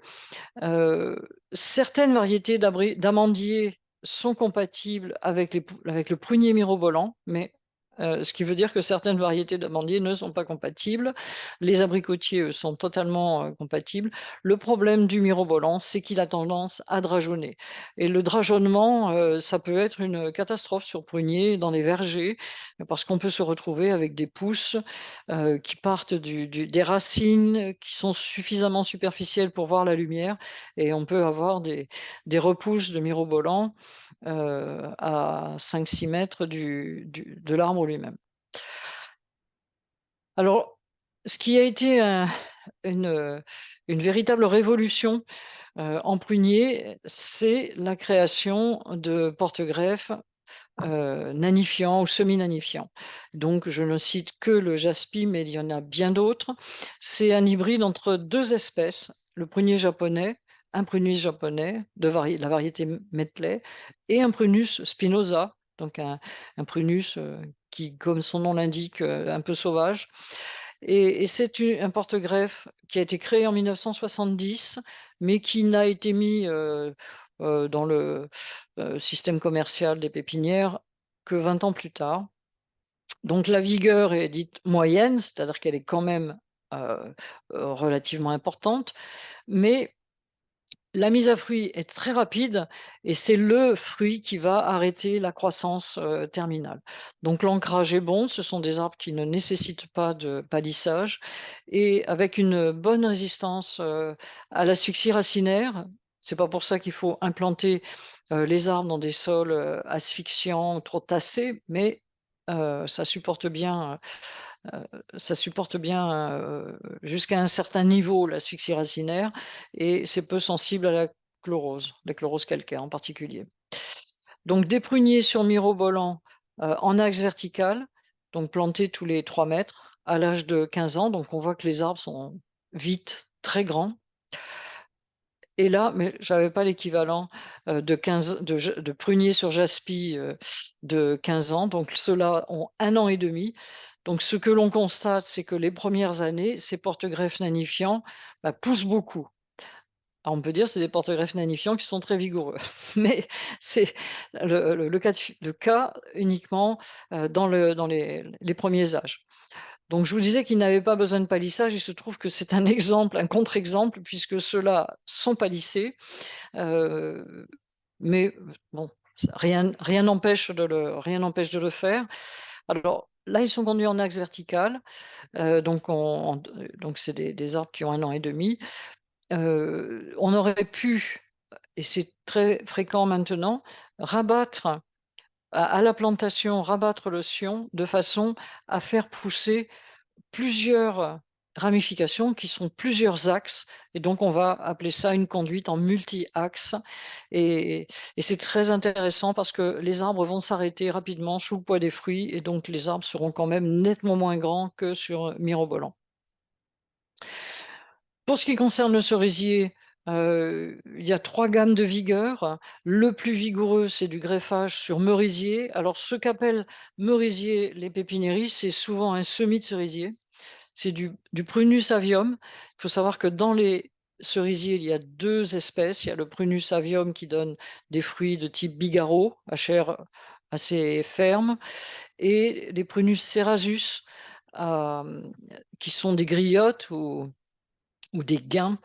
Heu, Certaines variétés d'amandiers sont compatibles avec le prunier mirobolant, mais ce qui veut dire que certaines variétés d'amandiers ne sont pas compatibles. Les abricotiers, eux, sont totalement, compatibles. Le problème du mirobolant, c'est qu'il a tendance à drageonner et le drageonnement, ça peut être une catastrophe sur prunier dans les vergers, parce qu'on peut se retrouver avec des pousses, qui partent des racines qui sont suffisamment superficielles pour voir la lumière et on peut avoir des repousses de mirobolans à 5-6 mètres de l'arbre lui-même. Alors, ce qui a été une, une véritable révolution en prunier, c'est la création de porte-greffes nanifiant ou semi-nanifiant. Donc je ne cite que le jaspi, mais il y en a bien d'autres. C'est un hybride entre 2 espèces, le prunier japonais, un prunus japonais de la variété Medley et un prunus spinosa, donc un prunus, qui, comme son nom l'indique, un peu sauvage et c'est u un porte-greffe qui a été créé en 1970, mais qui n'a été mis, dans le, système commercial des pépinières que 20 ans plus tard. Donc la vigueur est dite moyenne, c'est-à-dire qu'elle est quand même, relativement importante, mais la mise à fruit est très rapide et c'est le fruit qui va arrêter la croissance, terminale. Donc l'ancrage est bon, ce sont des arbres qui ne nécessitent pas de palissage et avec une bonne résistance, à l'asphyxie racinaire. C'est pas pour ça qu'il faut implanter, les arbres dans des sols, asphyxiants ou trop tassés, mais ça supporte bien, jusqu'à un certain niveau l'asphyxie racinaire et c'est peu sensible à la chlorose calcaire en particulier. Donc des pruniers sur mirobolant, en axe vertical, donc plantés tous les 3 mètres à l'âge de 15 ans, donc on voit que les arbres sont vite très grands et là, mais j'avais pas l'équivalent, de prunier sur jaspi, de 15 ans, donc ceux-là ont 1 an et demi. Donc ce que l'on constate, c'est que les premières années, ces porte-greffes nanifiants, bah, poussent beaucoup. Alors on peut dire, c'est des porte-greffes nanifiants qui sont très vigoureux, mais c'est le cas uniquement, dans les premiers âges. Donc je vous disais qu'ils n'avaient pas besoin de palissage, il se trouve que c'est un exemple, un contre-exemple puisque ceux-là sont palissés. Heu, mais bon, rien n'empêche de le faire. Alors là, ils sont conduits en axe vertical, donc donc c'est des arbres qui ont 1 an et demi. On aurait pu, et c'est très fréquent maintenant, rabattre à la plantation, rabattre le sion de façon à faire pousser plusieurs ramifications qui sont plusieurs axes et donc on va appeler ça une conduite en multi-axe et et c'est très intéressant parce que les arbres vont s'arrêter rapidement sous le poids des fruits et donc les arbres seront quand même nettement moins grands que sur mirobolant. Pour ce qui concerne le cerisier, il y a 3 gammes de vigueur. Le plus vigoureux, c'est du greffage sur merisier. Alors ce qu'appellent merisier les pépiniéristes, c'est souvent un semis de cerisier. C'est du Prunus avium. Il faut savoir que dans les cerisiers, il y a 2 espèces. Il y a le Prunus avium qui donne des fruits de type bigarreau, à chair assez ferme, et les Prunus cerasus, hem, qui sont des griottes ou des guins,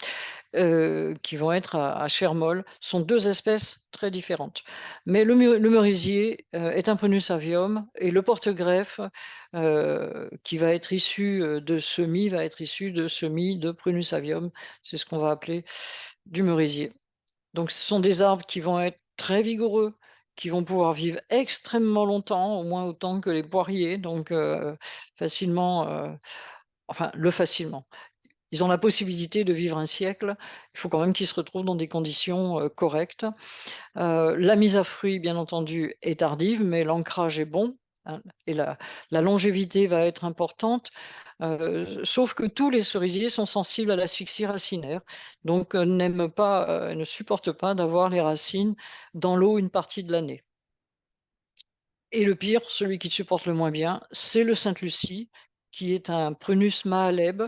qui vont être à chair molle. Ce sont 2 espèces très différentes. Mais le merisier, est un Prunus avium et le porte-greffe, qui va être issu, de semis, va être issu de semis de Prunus avium. C'est ce qu'on va appeler du merisier. Donc ce sont des arbres qui vont être très vigoureux, qui vont pouvoir vivre extrêmement longtemps, au moins autant que les poiriers, donc facilement, enfin facilement. ils ont la possibilité de vivre un siècle. Il faut quand même qu'ils se retrouvent dans des conditions correctes. La mise à fruit, bien entendu, est tardive, mais l'ancrage est bon, hein, et la longévité va être importante. Sauf que tous les cerisiers sont sensibles à l'asphyxie racinaire, donc n'aiment pas, ne supportent pas d'avoir les racines dans l'eau une partie de l'année. Et le pire, celui qui supporte le moins bien, c'est le Sainte-Lucie, qui est un Prunus mahaleb.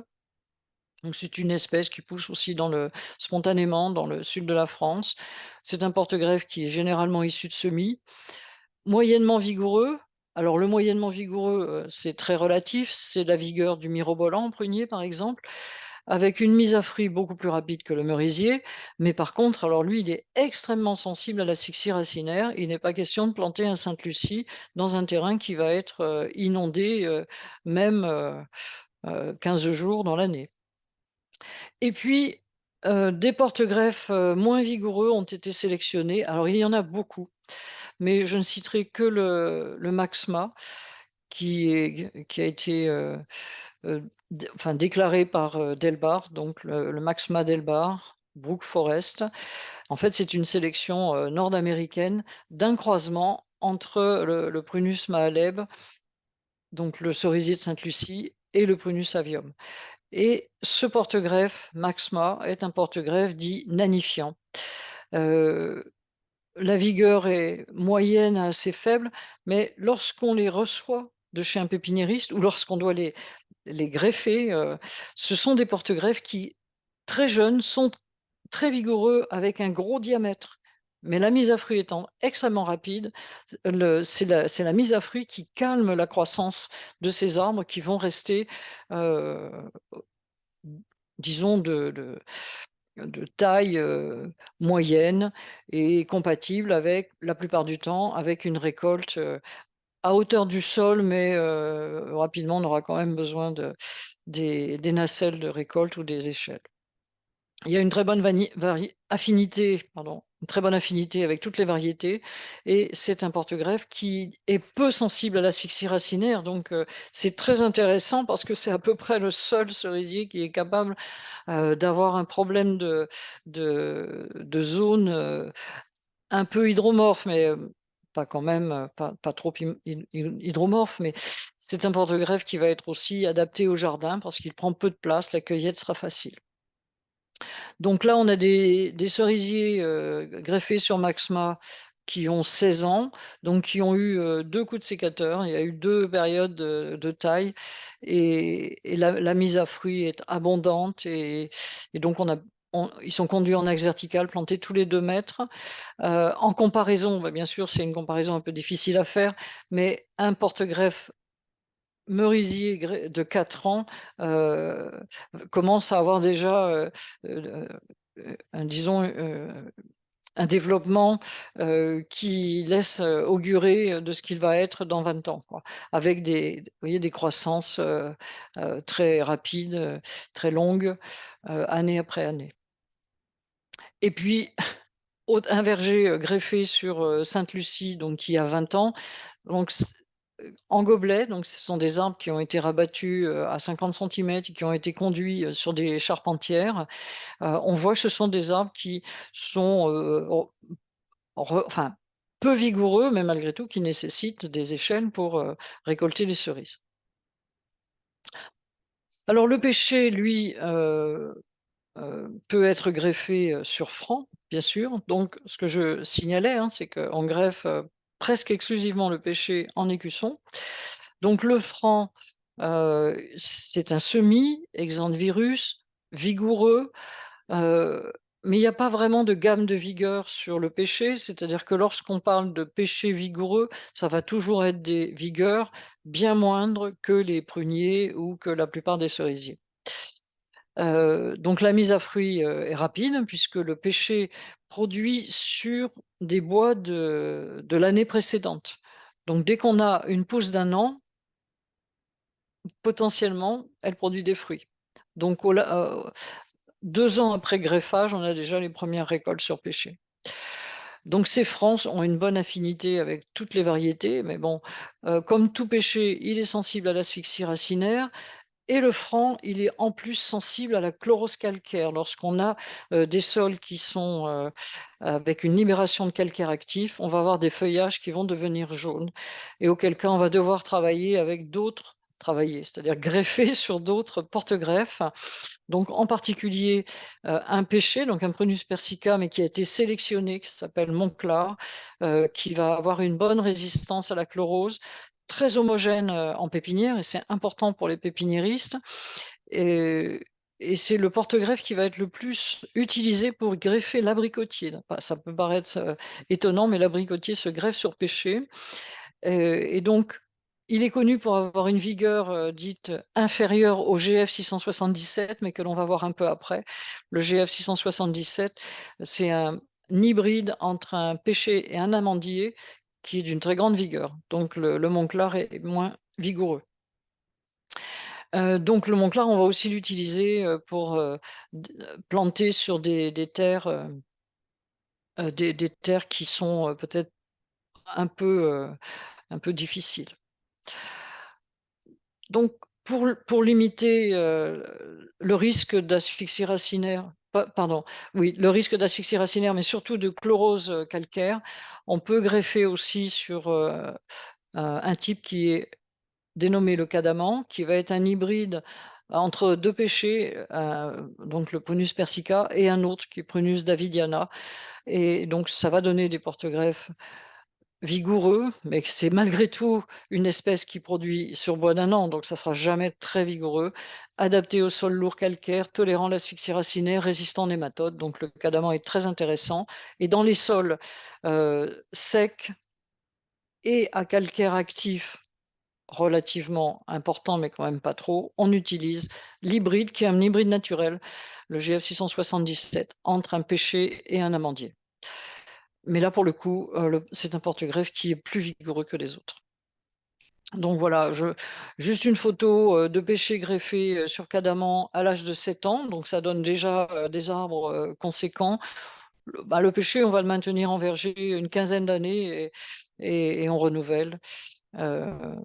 Donc c'est une espèce qui pousse aussi spontanément dans le sud de la France. C'est un porte-greffe qui est généralement issu de semis, moyennement vigoureux. Alors le moyennement vigoureux, c'est très relatif, c'est la vigueur du mirobolant prunier par exemple, avec une mise à fruit beaucoup plus rapide que le merisier. Mais par contre, alors lui, il est extrêmement sensible à l'asphyxie racinaire. Il n'est pas question de planter un Sainte-Lucie dans un terrain qui va être inondé même 15 jours dans l'année. Et puis, des porte-greffes moins vigoureux ont été sélectionnés. Alors il y en a beaucoup, mais je ne citerai que le Maxma, qui a été déclaré par Delbar, donc le Maxma Delbar, Brook Forest. En fait, c'est une sélection nord-américaine d'un croisement entre le Prunus mahaleb, donc le cerisier de Sainte-Lucie, et le Prunus avium. Et ce porte-greffe, Maxma, est un porte-greffe dit nanifiant. La vigueur est moyenne à assez faible, mais lorsqu'on les reçoit de chez un pépiniériste ou lorsqu'on doit les greffer, ce sont des porte-greffes qui, très jeunes, sont très vigoureux avec un gros diamètre. Mais la mise à fruit étant extrêmement rapide, c'est la mise à fruit qui calme la croissance de ces arbres qui vont rester, euh, disons, de taille moyenne et compatible avec, la plupart du temps, avec une récolte à hauteur du sol, mais rapidement, on aura quand même besoin des nacelles de récolte ou des échelles. Il y a une très bonne affinité, pardon, une très bonne affinité avec toutes les variétés, et c'est un porte-greffe qui est peu sensible à l'asphyxie racinaire, donc c'est très intéressant parce que c'est à peu près le seul cerisier qui est capable d'avoir un problème de zone un peu hydromorphe, mais pas quand même, pas trop hydromorphe, mais c'est un porte-greffe qui va être aussi adapté au jardin parce qu'il prend peu de place, la cueillette sera facile. Donc là, on a des cerisiers greffés sur Maxma qui ont 16 ans, donc qui ont eu 2 coups de sécateur. Il y a eu 2 périodes de taille, et la mise à fruit est abondante, et donc ils sont conduits en axe vertical, plantés tous les 2 mètres. En comparaison, bah, bien sûr, c'est une comparaison un peu difficile à faire, mais un porte-greffe merisier de 4 ans commence à avoir déjà disons, un développement qui laisse augurer de ce qu'il va être dans 20 ans, quoi, avec vous voyez, des croissances très rapides, très longues, année après année. Et puis, un verger greffé sur Sainte-Lucie, donc qui a 20 ans, donc en gobelet, donc ce sont des arbres qui ont été rabattus à 50 centimètres et qui ont été conduits sur des charpentières. On voit que ce sont des arbres qui sont enfin, peu vigoureux, mais malgré tout qui nécessitent des échelles pour récolter les cerises. Alors le pêcher, lui, peut être greffé sur franc, bien sûr. Donc ce que je signalais, hein, c'est qu'on greffe presque exclusivement le pêcher en écusson. Donc le franc, c'est un semis, exempt de virus, vigoureux, mais il n'y a pas vraiment de gamme de vigueur sur le pêcher, c'est-à-dire que lorsqu'on parle de pêcher vigoureux, ça va toujours être des vigueurs bien moindres que les pruniers ou que la plupart des cerisiers. Donc la mise à fruit est rapide puisque le pêcher produit sur des bois de l'année précédente. Donc dès qu'on a une pousse d'1 an, potentiellement, elle produit des fruits. Donc 2 ans après greffage, on a déjà les premières récoltes sur pêcher. Donc ces francs ont une bonne affinité avec toutes les variétés, mais bon, comme tout pêcher, il est sensible à l'asphyxie racinaire, Et le franc, il est en plus sensible à la chlorose calcaire. Lorsqu'on a des sols qui sont avec une libération de calcaire actif, on va avoir des feuillages qui vont devenir jaunes et auquel cas on va devoir travailler avec d'autres c'est-à-dire greffer sur d'autres porte-greffes. Donc en particulier un pêcher, donc un Prunus persica, mais qui a été sélectionné, qui s'appelle Monclar, qui va avoir une bonne résistance à la chlorose, très homogène en pépinière, et c'est important pour les pépiniéristes. Et, et c'est le porte-greffe qui va être le plus utilisé pour greffer l'abricotier. Ça peut paraître étonnant, mais l'abricotier se greffe sur pêcher. Et donc, il est connu pour avoir une vigueur dite inférieure au GF 677, mais que l'on va voir un peu après. Le GF 677, c'est un hybride entre un pêcher et un amandier qui est d'une très grande vigueur. Donc le Monclar est moins vigoureux. Donc le Monclar, on va aussi l'utiliser pour planter sur des terres, des terres qui sont peut-être un peu difficiles. Donc, pour limiter le risque d'asphyxie racinaire, pardon, oui, le risque d'asphyxie racinaire, mais surtout de chlorose calcaire, on peut greffer aussi sur un type qui est dénommé le cadamant, qui va être un hybride entre deux pêchers, donc le Prunus persica, et un autre qui est Prunus davidiana. Et donc, ça va donner des porte-greffes vigoureux, mais c'est malgré tout une espèce qui produit sur bois d'un an, donc ça sera jamais très vigoureux, adapté aux sols lourds calcaires, tolérant l'asphyxie racinaire, résistant aux nématodes, donc le cadamant est très intéressant. Et dans les sols secs et à calcaire actif relativement important, mais quand même pas trop, on utilise l'hybride, qui est un hybride naturel, le GF 677, entre un pêcher et un amandier. Mais là, pour le coup, c'est un porte-greffe qui est plus vigoureux que les autres. Donc voilà, juste une photo de pêcher greffé sur cadamant à l'âge de 7 ans. Donc ça donne déjà des arbres conséquents. Le pêcher, on va le maintenir en verger une quinzaine d'années et on renouvelle. euh,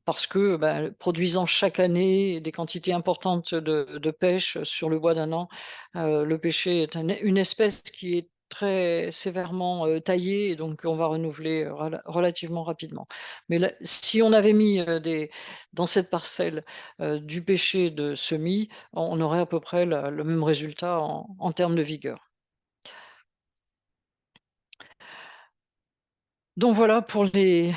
Parce que produisant chaque année des quantités importantes de pêche sur le bois d'un an, le pêcher est une espèce qui est très sévèrement taillée, et donc on va renouveler relativement rapidement. Mais là, si on avait mis dans cette parcelle du pêcher de semis, on aurait à peu près le même résultat en termes de vigueur. Donc voilà pour les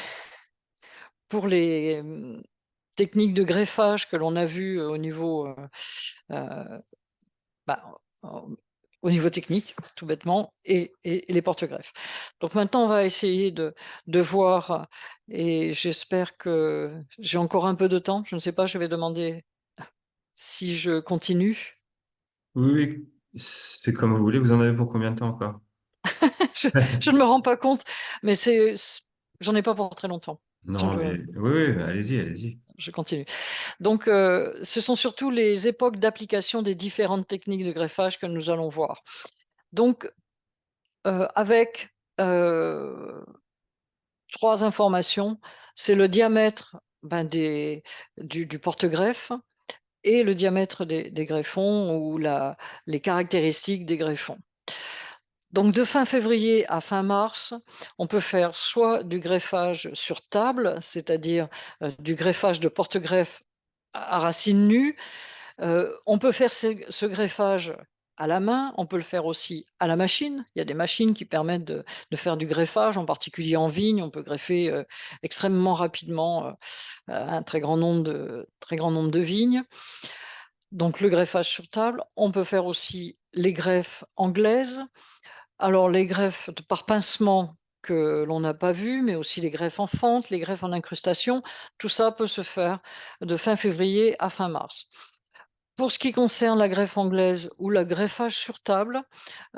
techniques de greffage que l'on a vues au niveau euh, bah, au niveau technique, tout bêtement, et les porte-greffes. Donc maintenant, on va essayer de voir, et j'espère que j'ai encore un peu de temps. Je ne sais pas, je vais demander si je continue. Oui, oui, c'est comme vous voulez. Vous en avez pour combien de temps encore? Je, je ne me rends pas compte, mais j'en ai pas pour très longtemps. Non, mais oui, oui, allez-y, allez-y. Je continue. Donc, ce sont surtout les époques d'application des différentes techniques de greffage que nous allons voir. Donc, avec 3 informations, c'est le diamètre du porte-greffe et le diamètre des greffons, ou les caractéristiques des greffons. Donc de fin février à fin mars, on peut faire soit du greffage sur table, c'est-à-dire du greffage de porte-greffe à racines nues. On peut faire ce greffage à la main, on peut le faire aussi à la machine. Il y a des machines qui permettent de faire du greffage, en particulier en vigne. On peut greffer extrêmement rapidement un très grand nombre de vignes. Donc le greffage sur table. On peut faire aussi les greffes anglaises. Alors les greffes par pincement que l'on n'a pas vu, mais aussi les greffes en fente, les greffes en incrustation, tout ça peut se faire de fin février à fin mars. Pour ce qui concerne la greffe anglaise ou le greffage sur table,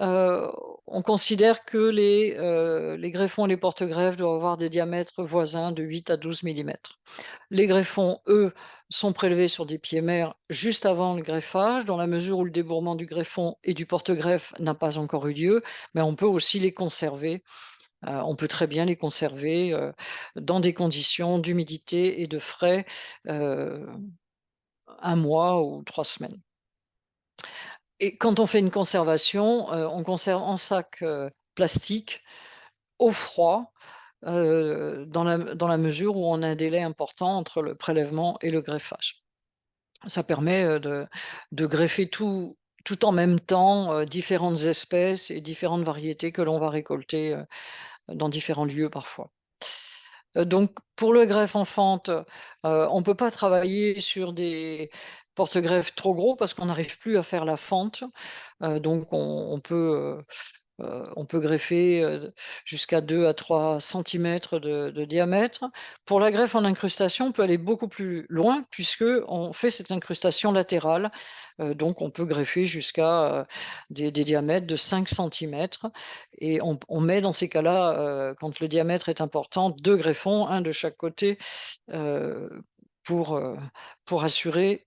heu, on considère que les greffons et les porte-greffes doivent avoir des diamètres voisins de 8 à 12 millimètres. Les greffons, eux, sont prélevés sur des pieds mères juste avant le greffage, dans la mesure où le débourrement du greffon et du porte-greffe n'a pas encore eu lieu, mais on peut aussi les conserver. On peut très bien les conserver, dans des conditions d'humidité et de frais, heu 1 mois ou 3 semaines. Et quand on fait une conservation, on conserve en sac, plastique, au froid, dans la mesure où on a un délai important entre le prélèvement et le greffage. Ça permet, de greffer tout en même temps, différentes espèces et différentes variétés que l'on va récolter, dans différents lieux parfois. Donc pour le greffe en fente, on peut pas travailler sur des porte-greffes trop gros parce qu'on n'arrive plus à faire la fente. Donc on peut greffer, jusqu'à 2 à 3 centimètres de diamètre. Pour la greffe en incrustation, on peut aller beaucoup plus loin puisque on fait cette incrustation latérale, donc on peut greffer jusqu'à, des diamètres de 5 centimètres et on met dans ces cas-là, quand le diamètre est important, 2 greffons, un de chaque côté, heu, pour, heu, pour assurer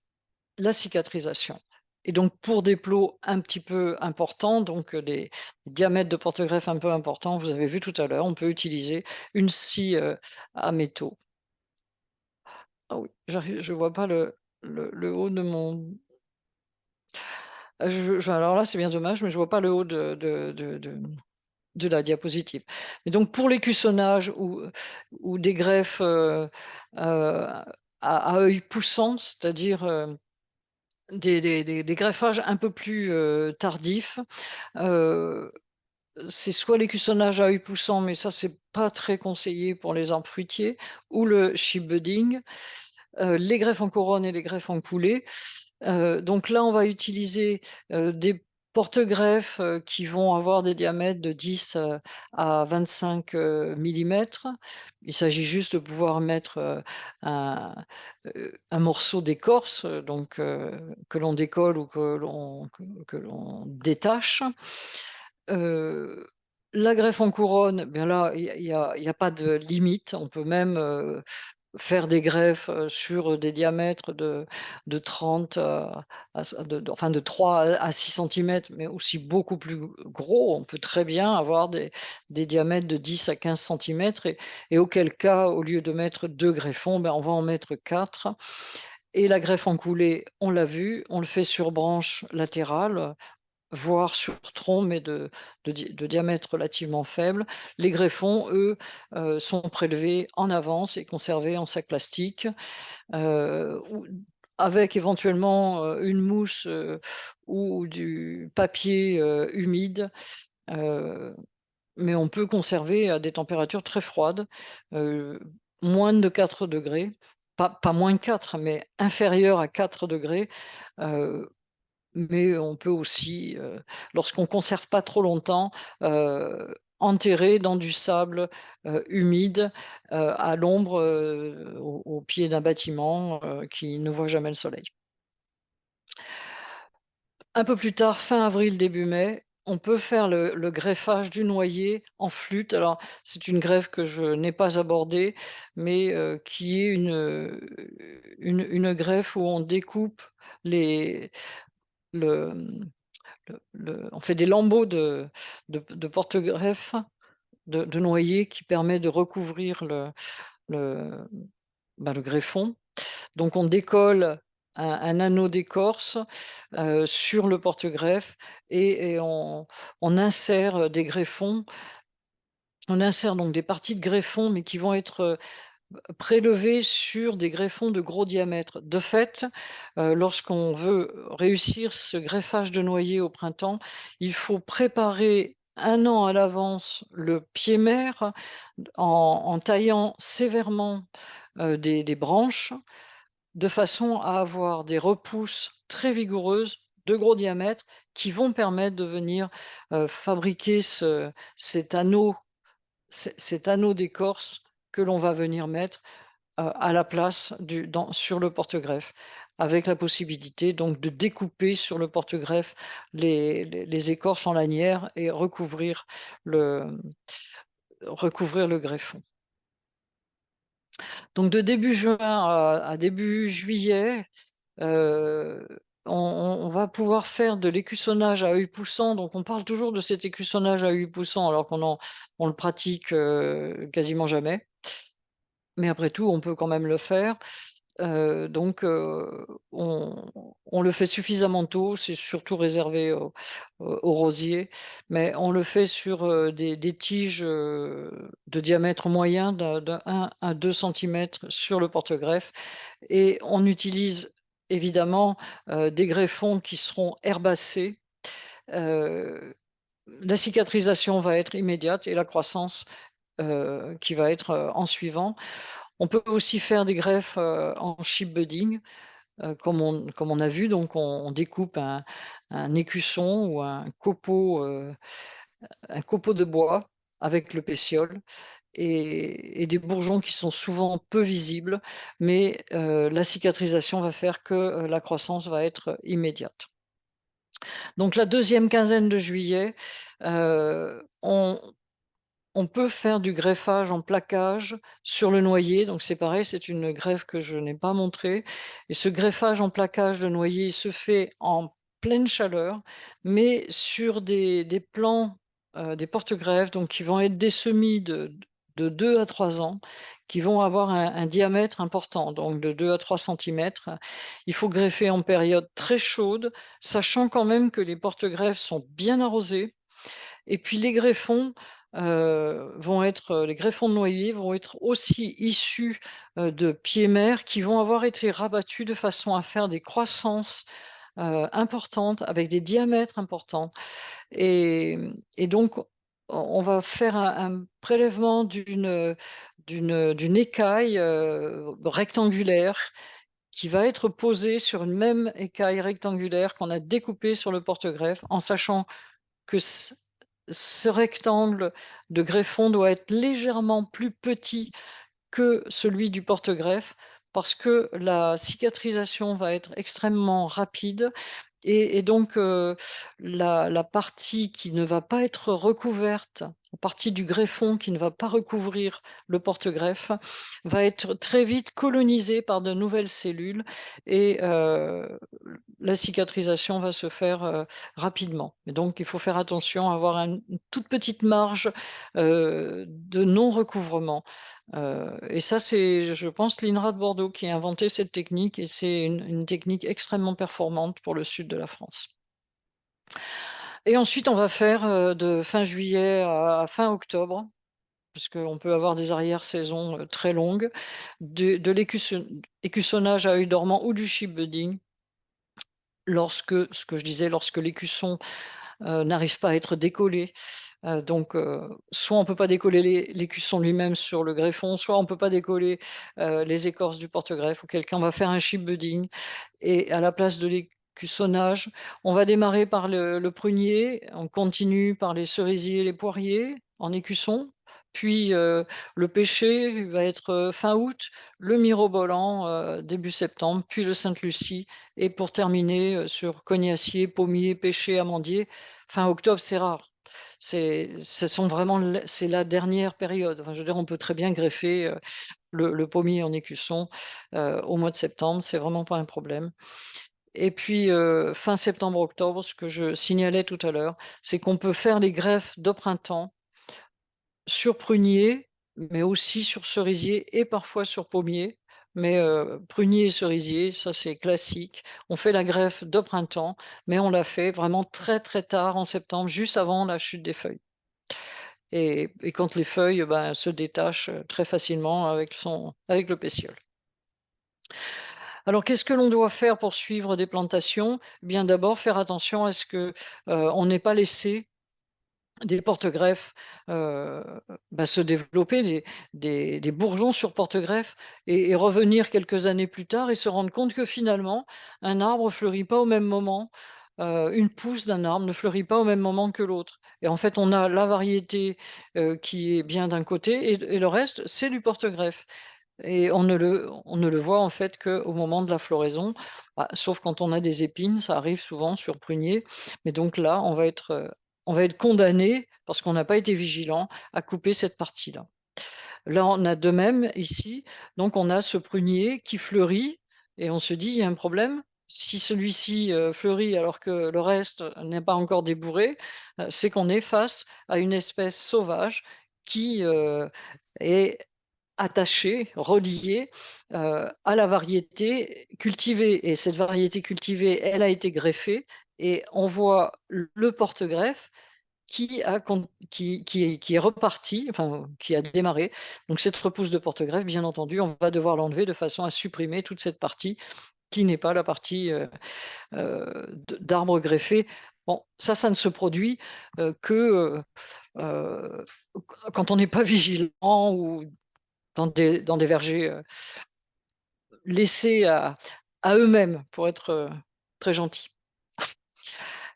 la cicatrisation. Et donc pour des plots un petit peu importants, donc des diamètres de porte-greffe un peu importants, vous avez vu tout à l'heure, on peut utiliser une scie, à métaux. Ah oui, je vois pas le haut de mon alors là, c'est bien dommage, mais je vois pas le haut de la diapositive. Et donc pour l'écussonnage ou des greffes, à œil poussant, c'est-à-dire, des greffages un peu plus, tardifs. Heu, c'est soit l'écussonnage à œil poussant, mais ça, c'est pas très conseillé pour les arbres fruitiers, ou le chip budding, les greffes en couronne et les greffes en coulée. Donc là, on va utiliser, des porte-greffes, qui vont avoir des diamètres de 10, à 25, millimètres. Il s'agit juste de pouvoir mettre, un morceau d'écorce, donc que l'on décolle ou que l'on détache. Heu, la greffe en couronne, eh bien là, il y a pas de limite. On peut même, faire des greffes, sur, des diamètres de 30 enfin de 3 à 6 centimètres, mais aussi beaucoup plus gros. On peut très bien avoir des diamètres de 10 à 15 centimètres et auquel cas, au lieu de mettre 2 greffons, ben, on va en mettre 4. Et la greffe en coulée, on l'a vu, on le fait sur branche latérale, voire sur tronc, mais de diamètre relativement faible. Les greffons, eux, sont prélevés en avance et conservés en sac plastique, ou avec éventuellement, une mousse, ou du papier, humide, heu, mais on peut conserver à des températures très froides, heu, moins de 4 degrés, pas moins 4, mais inférieur à 4 degrés. Mais on peut aussi, lorsqu'on conserve pas trop longtemps, enterrer dans du sable, humide, à l'ombre, au pied d'un bâtiment, qui ne voit jamais le soleil. Un peu plus tard, fin avril, début mai, on peut faire le greffage du noyer en flûte. Alors, c'est une greffe que je n'ai pas abordée, mais qui est une greffe où on découpe les le, on fait des lambeaux de porte-greffes, de noyer qui permet de recouvrir le le greffon. Donc on décolle un anneau d'écorce, sur le porte-greffe et on insère, des greffons. On insère donc des parties de greffons, mais qui vont être, prélevés sur des greffons de gros diamètre. De fait, lorsqu'on veut réussir ce greffage de noyer au printemps, il faut préparer 1 an à l'avance le pied-mère en taillant sévèrement, des branches, de façon à avoir des repousses très vigoureuses, de gros diamètre, qui vont permettre de venir, fabriquer cet anneau d'écorce que l'on va venir mettre, à la place sur le porte-greffe, avec la possibilité donc de découper sur le porte-greffe les écorces en lanières et recouvrir le greffon. Donc de début juin à début juillet, heu, on va pouvoir faire de l'écussonnage à œil poussant. Donc on parle toujours de cet écussonnage à œil poussant alors on le pratique, quasiment jamais. Mais après tout, on peut quand même le faire. Donc, on le fait suffisamment tôt, c'est surtout réservé aux rosiers, mais on le fait sur des tiges de diamètre moyen de 1 à 2 centimètres sur le porte-greffe. Et on utilise évidemment des greffons qui seront herbacés. Euh, la cicatrisation va être immédiate et la croissance qui va être en suivant. On peut aussi faire des greffes en chip budding, comme on a vu. Donc, on découpe un écusson ou un copeau de bois avec le pétiole et des bourgeons qui sont souvent peu visibles, mais la cicatrisation va faire que la croissance va être immédiate. Donc, la deuxième quinzaine de juillet, on peut faire du greffage en plaquage sur le noyer. Donc c'est pareil, c'est une greffe que je n'ai pas montrée. Et ce greffage en plaquage de noyer se fait en pleine chaleur, mais sur des plants, des porte-greffes, donc qui vont être des semis de 2 à 3 ans, qui vont avoir un diamètre important, donc de 2 à 3 centimètres. Il faut greffer en période très chaude, sachant quand même que les porte-greffes sont bien arrosés. Et puis les greffons, les greffons de noyer vont être aussi issus, de pieds mères qui vont avoir été rabattus de façon à faire des croissances, importantes avec des diamètres importants. Et donc on va faire un prélèvement d'une écaille, rectangulaire qui va être posée sur une même écaille rectangulaire qu'on a découpée sur le porte-greffe, en sachant que ce rectangle de greffon doit être légèrement plus petit que celui du porte-greffe, parce que la cicatrisation va être extrêmement rapide et donc la partie qui ne va pas être recouverte, la partie du greffon qui ne va pas recouvrir le porte-greffe, va être très vite colonisée par de nouvelles cellules et la cicatrisation va se faire rapidement. Et donc il faut faire attention à avoir une toute petite marge de non-recouvrement. Et ça, c'est, je pense, l'INRA de Bordeaux qui a inventé cette technique et c'est une technique extrêmement performante pour le sud de la France. Et ensuite, on va faire de fin juillet à fin octobre, parce qu'on peut avoir des arrière-saisons très longues, de l'écussonnage à œil dormant ou du chip budding, ce que je disais, lorsque l'écusson n'arrive pas à être décollé. Donc, soit on peut pas décoller l'écusson lui-même sur le greffon, soit on peut pas décoller les écorces du porte-greffe, auquel cas on va faire un chip budding. Et à la place de l'écussonnage, on va démarrer par le prunier, on continue par les cerisiers et les poiriers en écusson, puis le pêcher va être fin août, le mirobolant début septembre, puis le Sainte-Lucie, et pour terminer sur cognacier, pommier, pêcher, amandier, fin octobre, c'est rare. Ce sont vraiment c'est la dernière période. Enfin, je veux dire, on peut très bien greffer le pommier en écusson au mois de septembre, c'est vraiment pas un problème. Et puis fin septembre-octobre, ce que je signalais tout à l'heure, c'est qu'on peut faire les greffes de printemps sur prunier, mais aussi sur cerisier et parfois sur pommier. Mais prunier et cerisier, ça c'est classique. On fait la greffe de printemps, mais on la fait vraiment très très tard en septembre, juste avant la chute des feuilles. Et quand les feuilles se détachent très facilement avec le pétiole. Alors, qu'est-ce que l'on doit faire pour suivre des plantations? Eh bien, d'abord, faire attention à ce que on n'ait pas laissé des porte-greffes se développer, des bourgeons sur porte-greffe et revenir quelques années plus tard et se rendre compte que finalement, un arbre fleurit pas au même moment, une pousse d'un arbre ne fleurit pas au même moment que l'autre. Et en fait, on a la variété qui est bien d'un côté et le reste, c'est du porte-greffe. Et on ne le voit en fait qu'au moment de la floraison, sauf quand on a des épines, ça arrive souvent sur prunier. Mais donc là, on va être condamné, parce qu'on n'a pas été vigilant, à couper cette partie-là. Là, on a de même ici, donc on a ce prunier qui fleurit et on se dit: «Il y a un problème». Si celui-ci, fleurit alors que le reste n'est pas encore débourré, c'est qu'on est face à une espèce sauvage qui, est attachée, reliée à la variété cultivée. Et cette variété cultivée, elle a été greffée et on voit le porte-greffe qui est reparti, enfin, qui a démarré. Donc cette repousse de porte-greffe, bien entendu, on va devoir l'enlever de façon à supprimer toute cette partie qui n'est pas la partie d'arbre greffé. Bon, ça ne se produit que quand on n'est pas vigilant ou dans des vergers laissés à eux-mêmes, pour être très gentil.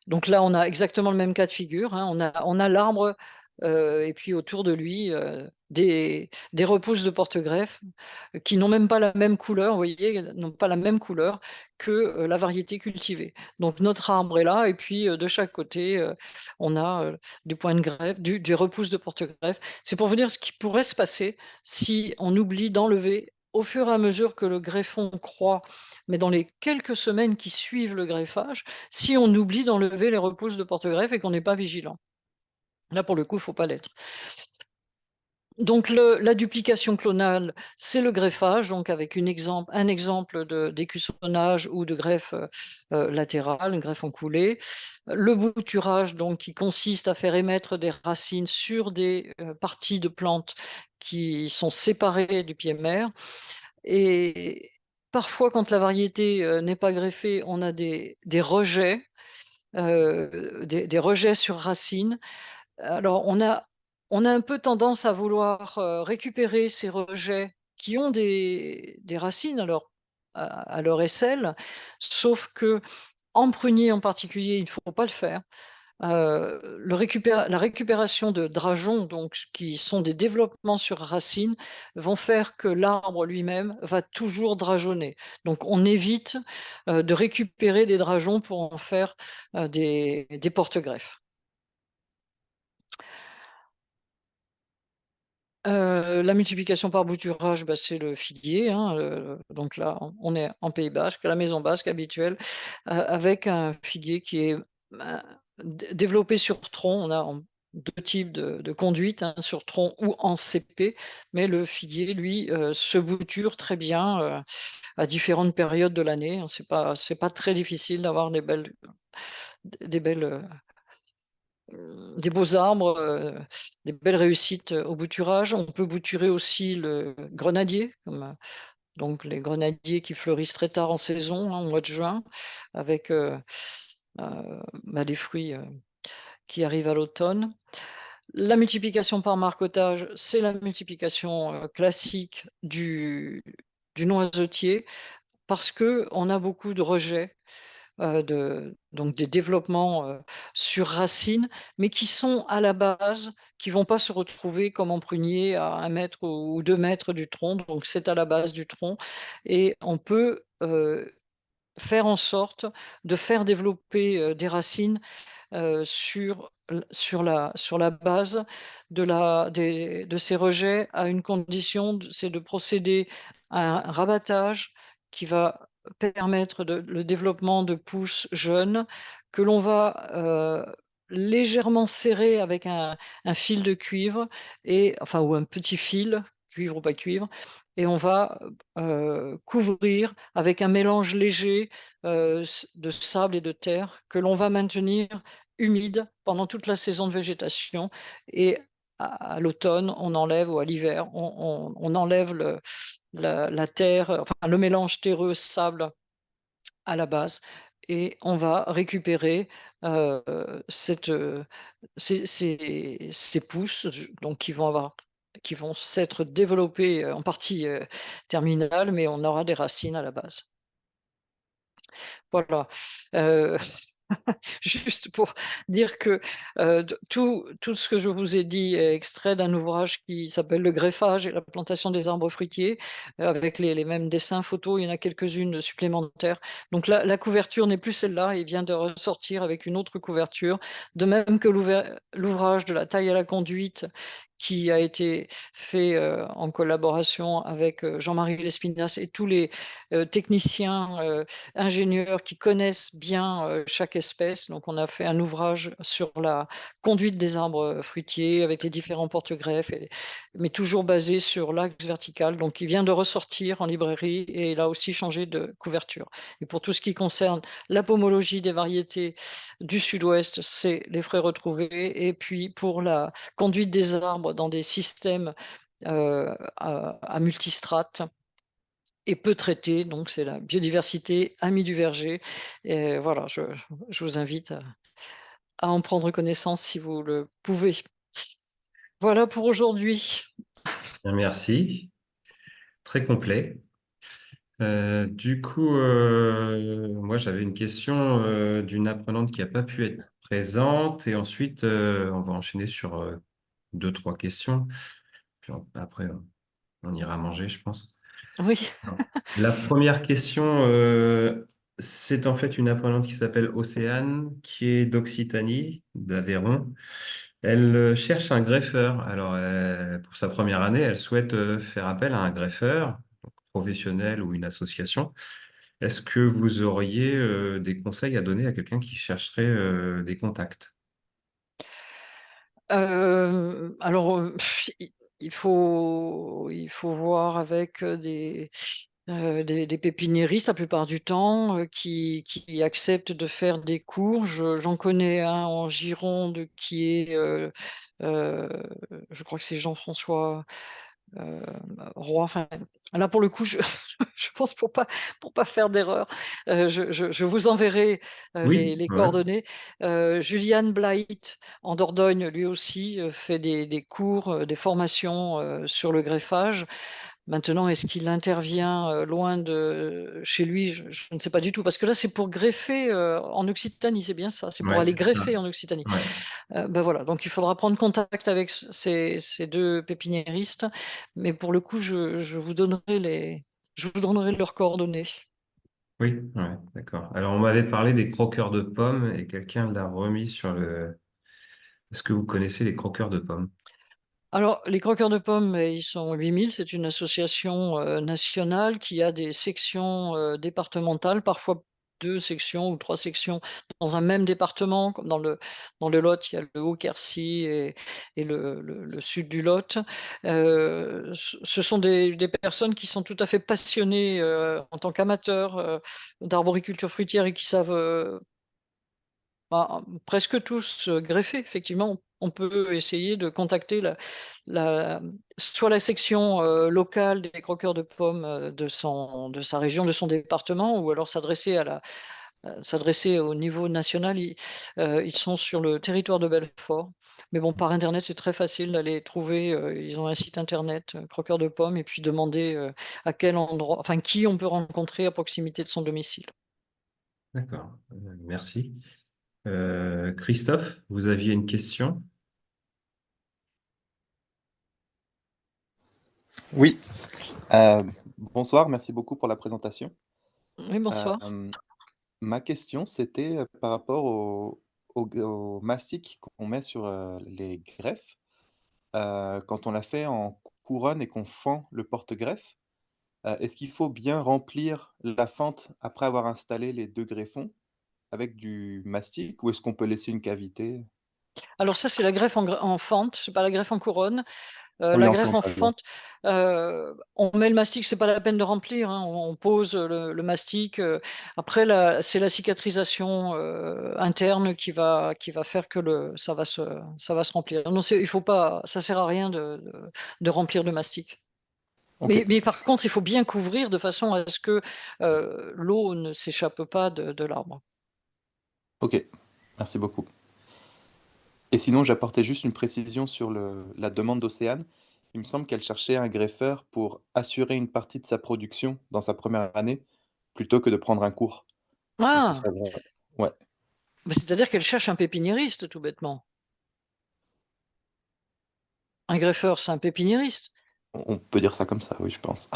Donc là, on a exactement le même cas de figure, hein. On a l'arbre et puis autour de lui, des repousses de porte-greffe qui n'ont même pas la même couleur, vous voyez? N'ont pas la même couleur que, la variété cultivée. Donc notre arbre est là et puis, de chaque côté, on a, du point de greffe, du des repousses de porte-greffe. C'est pour vous dire ce qui pourrait se passer si on oublie d'enlever au fur et à mesure que le greffon croît, mais dans les quelques semaines qui suivent le greffage, si on oublie d'enlever les repousses de porte-greffe et qu'on n'est pas vigilant. Là, pour le coup, il ne faut pas l'être. Donc la duplication clonale, c'est le greffage, donc avec un exemple d'écussonnage ou de greffe latérale, une greffe en coulée. Le bouturage, donc, qui consiste à faire émettre des racines sur des parties de plantes qui sont séparées du pied mère. Et parfois, quand la variété n'est pas greffée, on a des rejets, des rejets sur racines. Alors, on a un peu tendance à vouloir, récupérer ces rejets qui ont des racines à leur aisselle, sauf qu'en prunier en particulier, il ne faut pas le faire. La récupération de drageons, donc qui sont des développements sur racines, vont faire que l'arbre lui-même va toujours drageonner. Donc on évite, de récupérer des drageons pour en faire, des porte-greffes. La multiplication par bouturage, bah, c'est le figuier, hein, donc là, on est en Pays basque, la maison basque habituelle, avec un figuier qui est, bah, développé sur tronc. On a 2 types de conduite, hein, sur tronc ou en CP, mais le figuier, lui, se bouture très bien, à différentes périodes de l'année, hein. C'est pas très difficile d'avoir des belles, des beaux arbres, des belles réussites, au bouturage. On peut bouturer aussi le grenadier, donc les grenadiers qui fleurissent très tard en saison, hein, au mois de juin, avec, bah, des fruits, qui arrivent à l'automne. La multiplication par marcottage, c'est la multiplication, classique du noisetier parce qu'on a beaucoup de rejets donc des développements, sur racines, mais qui sont à la base, qui vont pas se retrouver comme en prunier à 1 mètre ou 2 mètres du tronc, donc c'est à la base du tronc et on peut, faire en sorte de faire développer, des racines, sur la base de ces rejets à une condition, c'est de procéder à un rabattage qui va permettre le développement de pousses jeunes que l'on va, légèrement serrer avec un fil de cuivre et enfin ou un petit fil, cuivre ou pas cuivre et on va, couvrir avec un mélange léger, de sable et de terre que l'on va maintenir humide pendant toute la saison de végétation et à l'automne, on enlève ou à l'hiver, on enlève la terre, enfin le mélange terreux sable à la base et on va récupérer, cette, ces pousses donc qui vont s'être développées, en partie, terminale, mais on aura des racines à la base. Voilà, heu juste pour dire que, tout ce que je vous ai dit est extrait d'un ouvrage qui s'appelle «Le greffage et la plantation des arbres fruitiers», avec les mêmes dessins, photos, il y en a quelques-unes supplémentaires. Donc la couverture n'est plus celle-là, il vient de ressortir avec une autre couverture, de même que l'ouvrage de «La taille à la conduite» qui a été fait en collaboration avec Jean-Marie Lespinasse et tous les techniciens, ingénieurs qui connaissent bien chaque espèce. Donc, on a fait un ouvrage sur la conduite des arbres fruitiers avec les différents porte-greffes, mais toujours basé sur l'axe vertical. Donc, il vient de ressortir en librairie et il a aussi changé de couverture. Et pour tout ce qui concerne la pomologie des variétés du sud-ouest, c'est les frais retrouvés. Et puis, pour la conduite des arbres dans des systèmes à multistrates et peu traités, donc c'est la biodiversité amie du verger. Et voilà, je vous invite à en prendre connaissance si vous le pouvez. Voilà pour aujourd'hui. Bien, merci. Très complet. Du coup, moi j'avais une question d'une apprenante qui n'a pas pu être présente et ensuite on va enchaîner sur deux, trois questions. Puis après, on ira manger, je pense. Oui. La première question, c'est en fait une apprenante qui s'appelle Océane, qui est d'Occitanie, d'Aveyron. Elle cherche un greffeur. Alors, pour sa première année, elle souhaite faire appel à un greffeur, donc professionnel ou une association. Est-ce que vous auriez des conseils à donner à quelqu'un qui chercherait des contacts? Alors, il faut voir avec des pépiniéristes la plupart du temps qui acceptent de faire des cours. J'en connais un en Gironde qui est, euh, je crois que c'est Jean-François euh, Roy. Enfin, là pour le coup, je pense pour pas faire d'erreur, je vous enverrai Oui, les ouais, coordonnées. Julian Blight en Dordogne, lui aussi, fait des cours, des formations sur le greffage. Maintenant, est-ce qu'il intervient loin de chez lui? Je ne sais pas du tout, parce que là, c'est pour greffer en Occitanie, c'est bien ça, c'est pour ouais, aller c'est ça. greffer en Occitanie. Ouais. Ben voilà, donc il faudra prendre contact avec ces deux pépiniéristes, mais pour le coup, je vous donnerai leurs coordonnées. Oui, ouais, d'accord. Alors, on m'avait parlé des croqueurs de pommes et quelqu'un l'a remis sur le. Est-ce que vous connaissez les croqueurs de pommes? Alors, les croqueurs de pommes, ils sont 8000. C'est une association nationale qui a des sections départementales, parfois deux sections ou trois sections dans un même département, comme dans le Lot, il y a le Haut-Quercy et le sud du Lot. Ce sont des personnes qui sont tout à fait passionnées en tant qu'amateurs d'arboriculture fruitière et qui savent presque tous greffés. Effectivement, on peut essayer de contacter la- soit la section locale des croqueurs de pommes de sa région, de son département, ou alors s'adresser au niveau national. Ils sont sur le territoire de Belfort. Mais bon, par Internet, c'est très facile d'aller trouver. Ils ont un site Internet, croqueurs de pommes, et puis demander à quel endroit, enfin, qui on peut rencontrer à proximité de son domicile. D'accord, merci. Christophe, vous aviez une question? Oui, bonsoir, merci beaucoup pour la présentation. Oui, bonsoir. Euh, Ma question, c'était par rapport au mastic qu'on met sur les greffes. Quand on l'a fait en couronne et qu'on fend le porte-greffe, est-ce qu'il faut bien remplir la fente après avoir installé les deux greffons avec du mastic ou est-ce qu'on peut laisser une cavité? Alors ça, c'est la greffe en fente, c'est pas la greffe en couronne. Oui, La en greffe en fente alors. fente, on met le mastic, c'est pas la peine de remplir, hein, on pose le mastic. Après, c'est la cicatrisation interne qui va faire que ça va se remplir. Non, il faut pas, ça sert à rien de remplir le mastic. Ok, Mais par contre, il faut bien couvrir de façon à ce que l'eau ne s'échappe pas de l'arbre. ok, merci beaucoup. Et sinon, j'apportais juste une précision sur la demande d'Océane. Il me semble qu'elle cherchait un greffeur pour assurer une partie de sa production dans sa première année, plutôt que de prendre un cours. Donc ce Ah, serait vrai. Ouais, bah, c'est-à-dire qu'elle cherche un pépiniériste, tout bêtement. Un greffeur, c'est un pépiniériste. on peut dire ça comme ça, oui, je pense.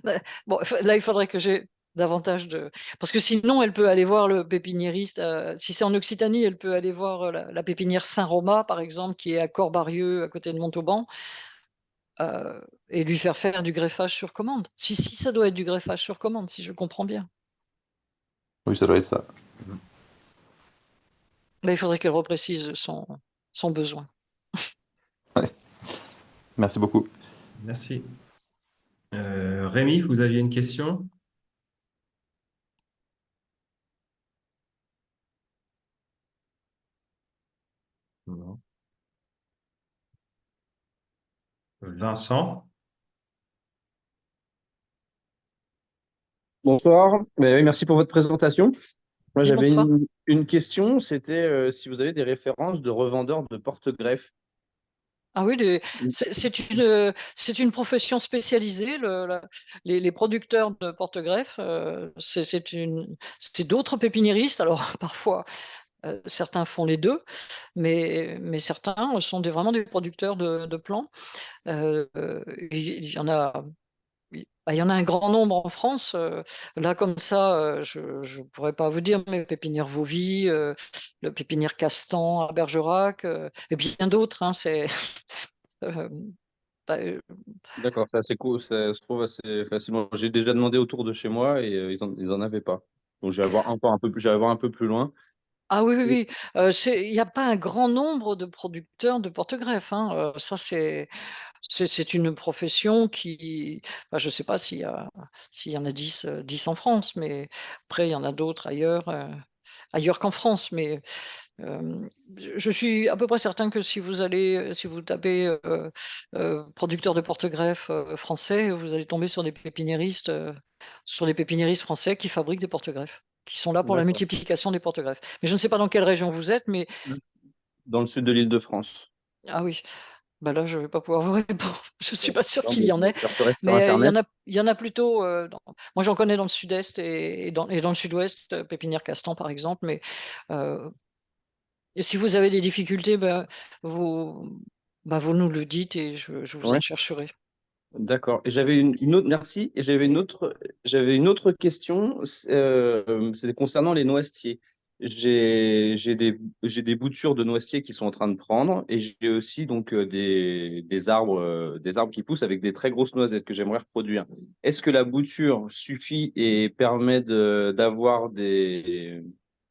Bah, bon, là, il faudrait que j'ai. davantage de... Parce que sinon, elle peut aller voir le pépiniériste. Si c'est en Occitanie, elle peut aller voir la pépinière Saint-Romain, par exemple, qui est à Corbarieux, à côté de Montauban, et lui faire du greffage sur commande. Si, ça doit être du greffage sur commande, si je comprends bien. Oui, ça doit être ça. Là, il faudrait qu'elle reprécise son besoin. Ouais. Merci beaucoup. Merci. Rémi, vous aviez une question? Non. Vincent? Bonsoir. Oui, merci pour votre présentation. Moi, Oui, j'avais bonsoir. une question, c'était si vous avez des références de revendeurs de porte-greffes. Ah oui, c'est une profession spécialisée. Les producteurs de porte-greffes, c'est d'autres pépiniéristes. Alors parfois, certains font les deux, mais certains sont vraiment des producteurs de plants. Il y en a, il y en a un grand nombre en France. Là, comme ça, je ne pourrais pas vous dire, mais Pépinière Vauvy, le Pépinière Castan à Bergerac, et bien d'autres. Hein, euh, bah, D'accord, c'est assez cool, ça se trouve assez facilement. J'ai déjà demandé autour de chez moi et ils en avaient pas. Donc, je vais avoir encore un peu plus, j'allais voir un peu plus loin. Ah oui, oui, Et- oui. Il n'y a pas un grand nombre de producteurs de porte-greffes. Hein. Ça, c'est une profession qui, enfin, je ne sais pas s'il y en a 10 en France, mais après, il y en a d'autres ailleurs qu'en France. Mais je suis à peu près certain que si vous tapez producteur de porte-greffes français, vous allez tomber sur des pépiniéristes français qui fabriquent des porte-greffes, qui sont là pour la D'accord. multiplication des porte-greffes. Mais je ne sais pas dans quelle région vous êtes, mais Dans le sud de l'Île-de-France. ah oui, bah là je vais pas pouvoir vous répondre. Je ne suis pas sûre Non, qu'il mais y en je ait, chercherai sur mais Internet. il y en a plutôt. Moi j'en connais dans le sud-est et dans le sud-ouest, Pépinière Castan par exemple, mais euh, et si vous avez des difficultés, vous, vous nous le dites et je vous en Ouais. chercherai. D'accord. Et j'avais une autre, merci. Et j'avais une autre question. C'est concernant les noisetiers. J'ai des boutures de noisetiers qui sont en train de prendre, et j'ai aussi donc des arbres qui poussent avec des très grosses noisettes que j'aimerais reproduire. Est-ce que la bouture suffit et permet d'avoir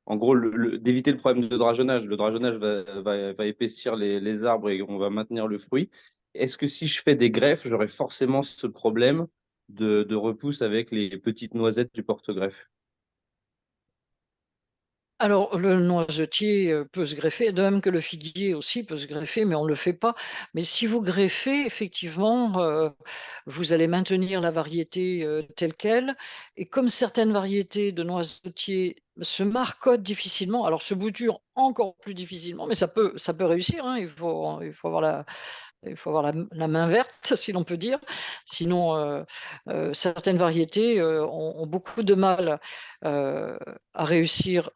en gros, d'éviter le problème de drageonnage? Le drageonnage va épaissir les arbres et on va maintenir le fruit. Est-ce que si je fais des greffes, j'aurai forcément ce problème de repousse avec les petites noisettes du porte-greffe? Alors, le noisetier peut se greffer, de même que le figuier aussi peut se greffer, mais on ne le fait pas. Mais si vous greffez, effectivement, vous allez maintenir la variété telle qu'elle. Et comme certaines variétés de noisetiers se marcotent difficilement, alors se bouturent encore plus difficilement, mais ça peut réussir. Hein, il faut avoir la main verte, si l'on peut dire. Sinon, certaines variétés ont beaucoup de mal euh, à réussir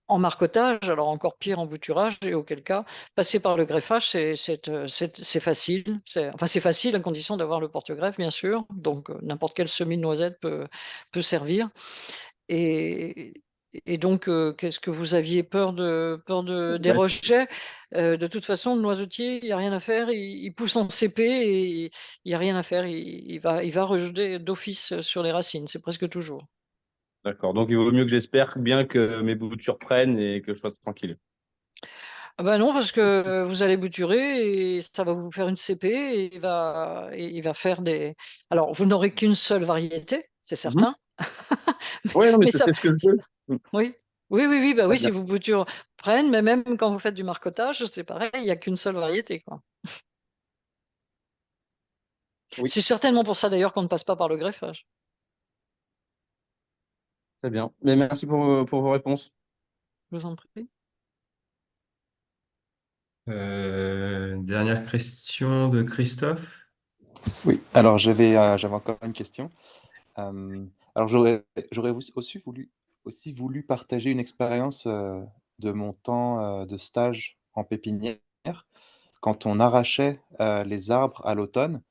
en marcotage, alors encore pire en bouturage, et auquel cas, passer par le greffage, c'est facile. Enfin, c'est facile à condition d'avoir le porte-greffe, bien sûr. Donc, n'importe quel semis de noisette peut servir. Et, et donc, qu'est-ce que vous aviez des Ouais, rejets? De toute façon, le noisetier, il n'y a rien à faire. Il pousse en CP et il n'y a rien à faire. Il va rejeter d'office sur les racines. C'est presque toujours. d'accord. Donc, il vaut mieux que j'espère bien que mes boutures prennent et que je sois tranquille. Ah ben non, parce que vous allez bouturer et ça va vous faire une CP et il va faire des. Alors, vous n'aurez qu'une seule variété, c'est Mhm. certain. Ouais, non, mais Mais ça, c'est ce que je veux. oui. Oui, oui, oui, bah Très oui, si bien. vos boutures prennent, mais même quand vous faites du marcotage, c'est pareil, il n'y a qu'une seule variété, quoi. Oui, C'est certainement pour ça d'ailleurs qu'on ne passe pas par le greffage. très bien. Mais merci pour vos réponses. Je vous en prie. Dernière question de Christophe. Oui, alors j'avais encore une question. Euh, alors j'aurais aussi voulu partager une expérience de mon temps de stage en pépinière quand on arrachait les arbres à l'automne.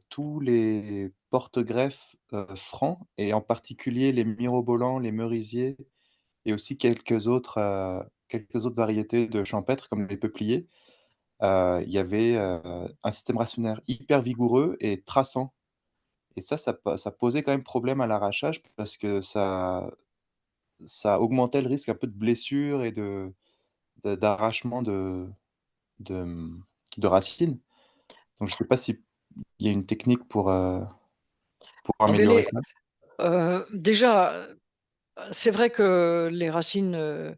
tous les porte-greffes francs, et en particulier les mirobolants, les merisiers et aussi quelques autres variétés de champêtre comme les peupliers. Il y avait un système racinaire hyper vigoureux et traçant. Et ça posait quand même problème à l'arrachage parce que ça augmentait le risque un peu de blessure et d'arrachement de, mmh, de racines. Donc je ne sais pas s'il y a une technique pour Ah ben améliorer ça? déjà, c'est vrai que les racines,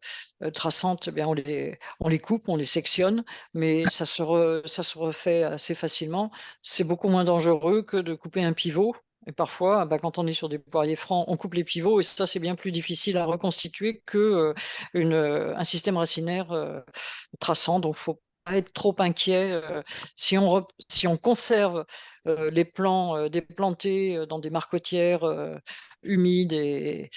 traçantes, eh bien, on les coupe, on les sectionne, mais ça se refait assez facilement. C'est beaucoup moins dangereux que de couper un pivot et parfois, bah, quand on est sur des poiriers francs, on coupe les pivots et ça, c'est bien plus difficile à reconstituer que, un système racinaire, traçant. Donc faut pas être trop inquiet, si on conserve, les plants, déplantés, dans des marcotières, humides et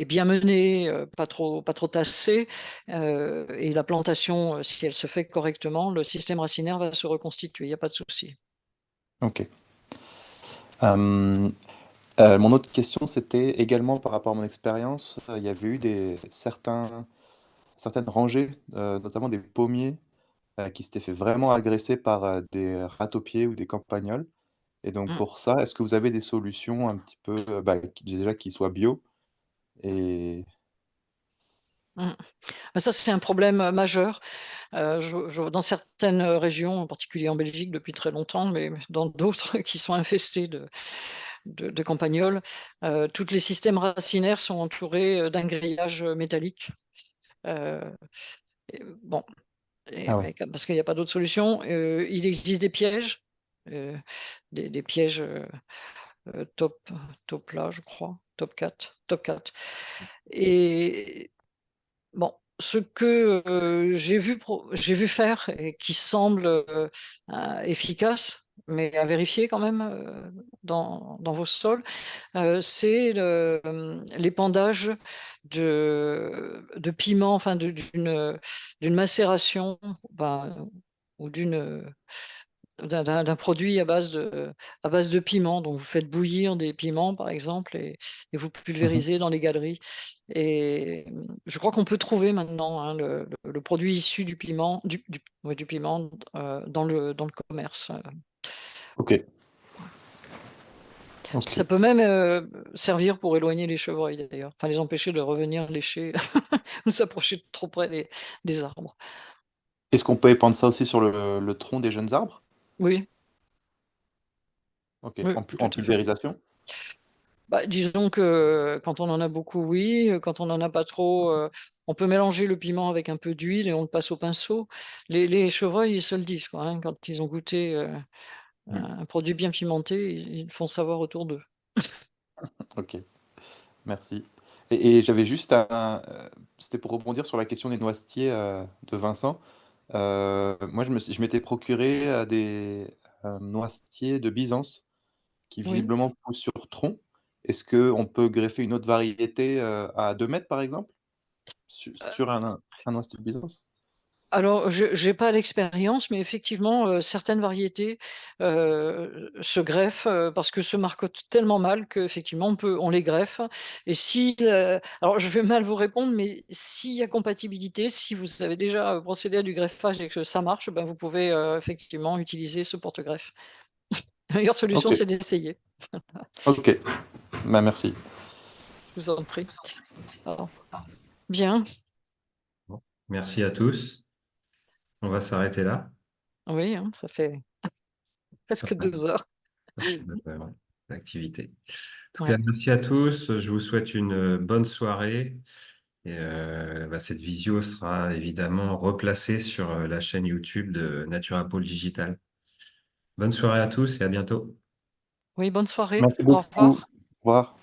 bien menée, pas trop tassée, et la plantation, si elle se fait correctement, le système racinaire va se reconstituer, il y a pas de souci. OK. Hem, mon autre question, c'était également par rapport à mon expérience. Il y avait eu certaines rangées, notamment des pommiers, qui s'étaient fait vraiment agresser par, des rats-aux-pieds ou des campagnols. Et donc Mmh, pour ça, est-ce que vous avez des solutions un petit peu, qui soient bio? Et mmh. Bah, ça, c'est un problème, majeur. Je dans certaines, régions, en particulier en Belgique depuis très longtemps, mais dans d'autres qui sont infestés de campagnols, tous les systèmes racinaires sont entourés, d'un grillage, métallique. Heu et bon. Et ah ouais. mais comme parce qu'il y a pas d'autre solution, il existe des pièges, heu, des pièges, top là, je crois, top 4 et bon, ce que, j'ai vu faire et qui semble, efficace, mais à vérifier quand même, dans vos sols, c'est l'épandage de piments, enfin d'une macération, ben, ou d'un produit à base de piment. Donc vous faites bouillir des piments, par exemple, et vous Mmh. pulvérisez dans les galeries et je crois qu'on peut trouver maintenant, hein, le produit issu du piment, ouais, du piment, dans le commerce, OK, OK. ça peut même, servir pour éloigner les chevreuils d'ailleurs, enfin les empêcher de revenir lécher ou s'approcher trop près des arbres. Est-ce qu'on peut épandre ça aussi sur le tronc des jeunes arbres? Oui, OK, oui, tout en à fait. pulvérisation? Bah, disons que quand on en a beaucoup, oui, quand on en a pas trop, on peut mélanger le piment avec un peu d'huile et on le passe au pinceau. Les chevreuils, ils se le disent quoi, hein, quand ils ont goûté, Mmh. un produit bien pimenté, ils le font savoir autour d'eux. OK, merci. Et j'avais juste c'était pour rebondir sur la question des noisetiers, de Vincent. Moi je m'étais procuré, noisetiers de Byzance qui Oui. visiblement poussent sur tronc. Est-ce qu'on peut greffer une autre variété, à 2 mètres par exemple? Sur un noisetier de Byzance? Alors, je j'ai pas l'expérience, mais effectivement, certaines variétés, se greffent, parce que se marcotent tellement mal qu'effectivement on les greffe et si, alors je vais mal vous répondre, mais s'il y a compatibilité, si vous avez déjà, procédé à du greffage et que ça marche, ben, vous pouvez, effectivement utiliser ce porte-greffe. La meilleure solution, OK, c'est d'essayer. OK. Bah, merci. Je vous en prie. Alors, bien, Bon. Merci à tous. On va s'arrêter là. oui, hein, ça fait presque 2 heures. D'activité. En tout cas, Ouais. merci à tous. Je vous souhaite une bonne soirée. Et cette visio sera évidemment replacée sur la chaîne YouTube de Naturapole Digital. Bonne soirée à tous et à bientôt. Oui, bonne soirée. Merci Au beaucoup. revoir. Au revoir.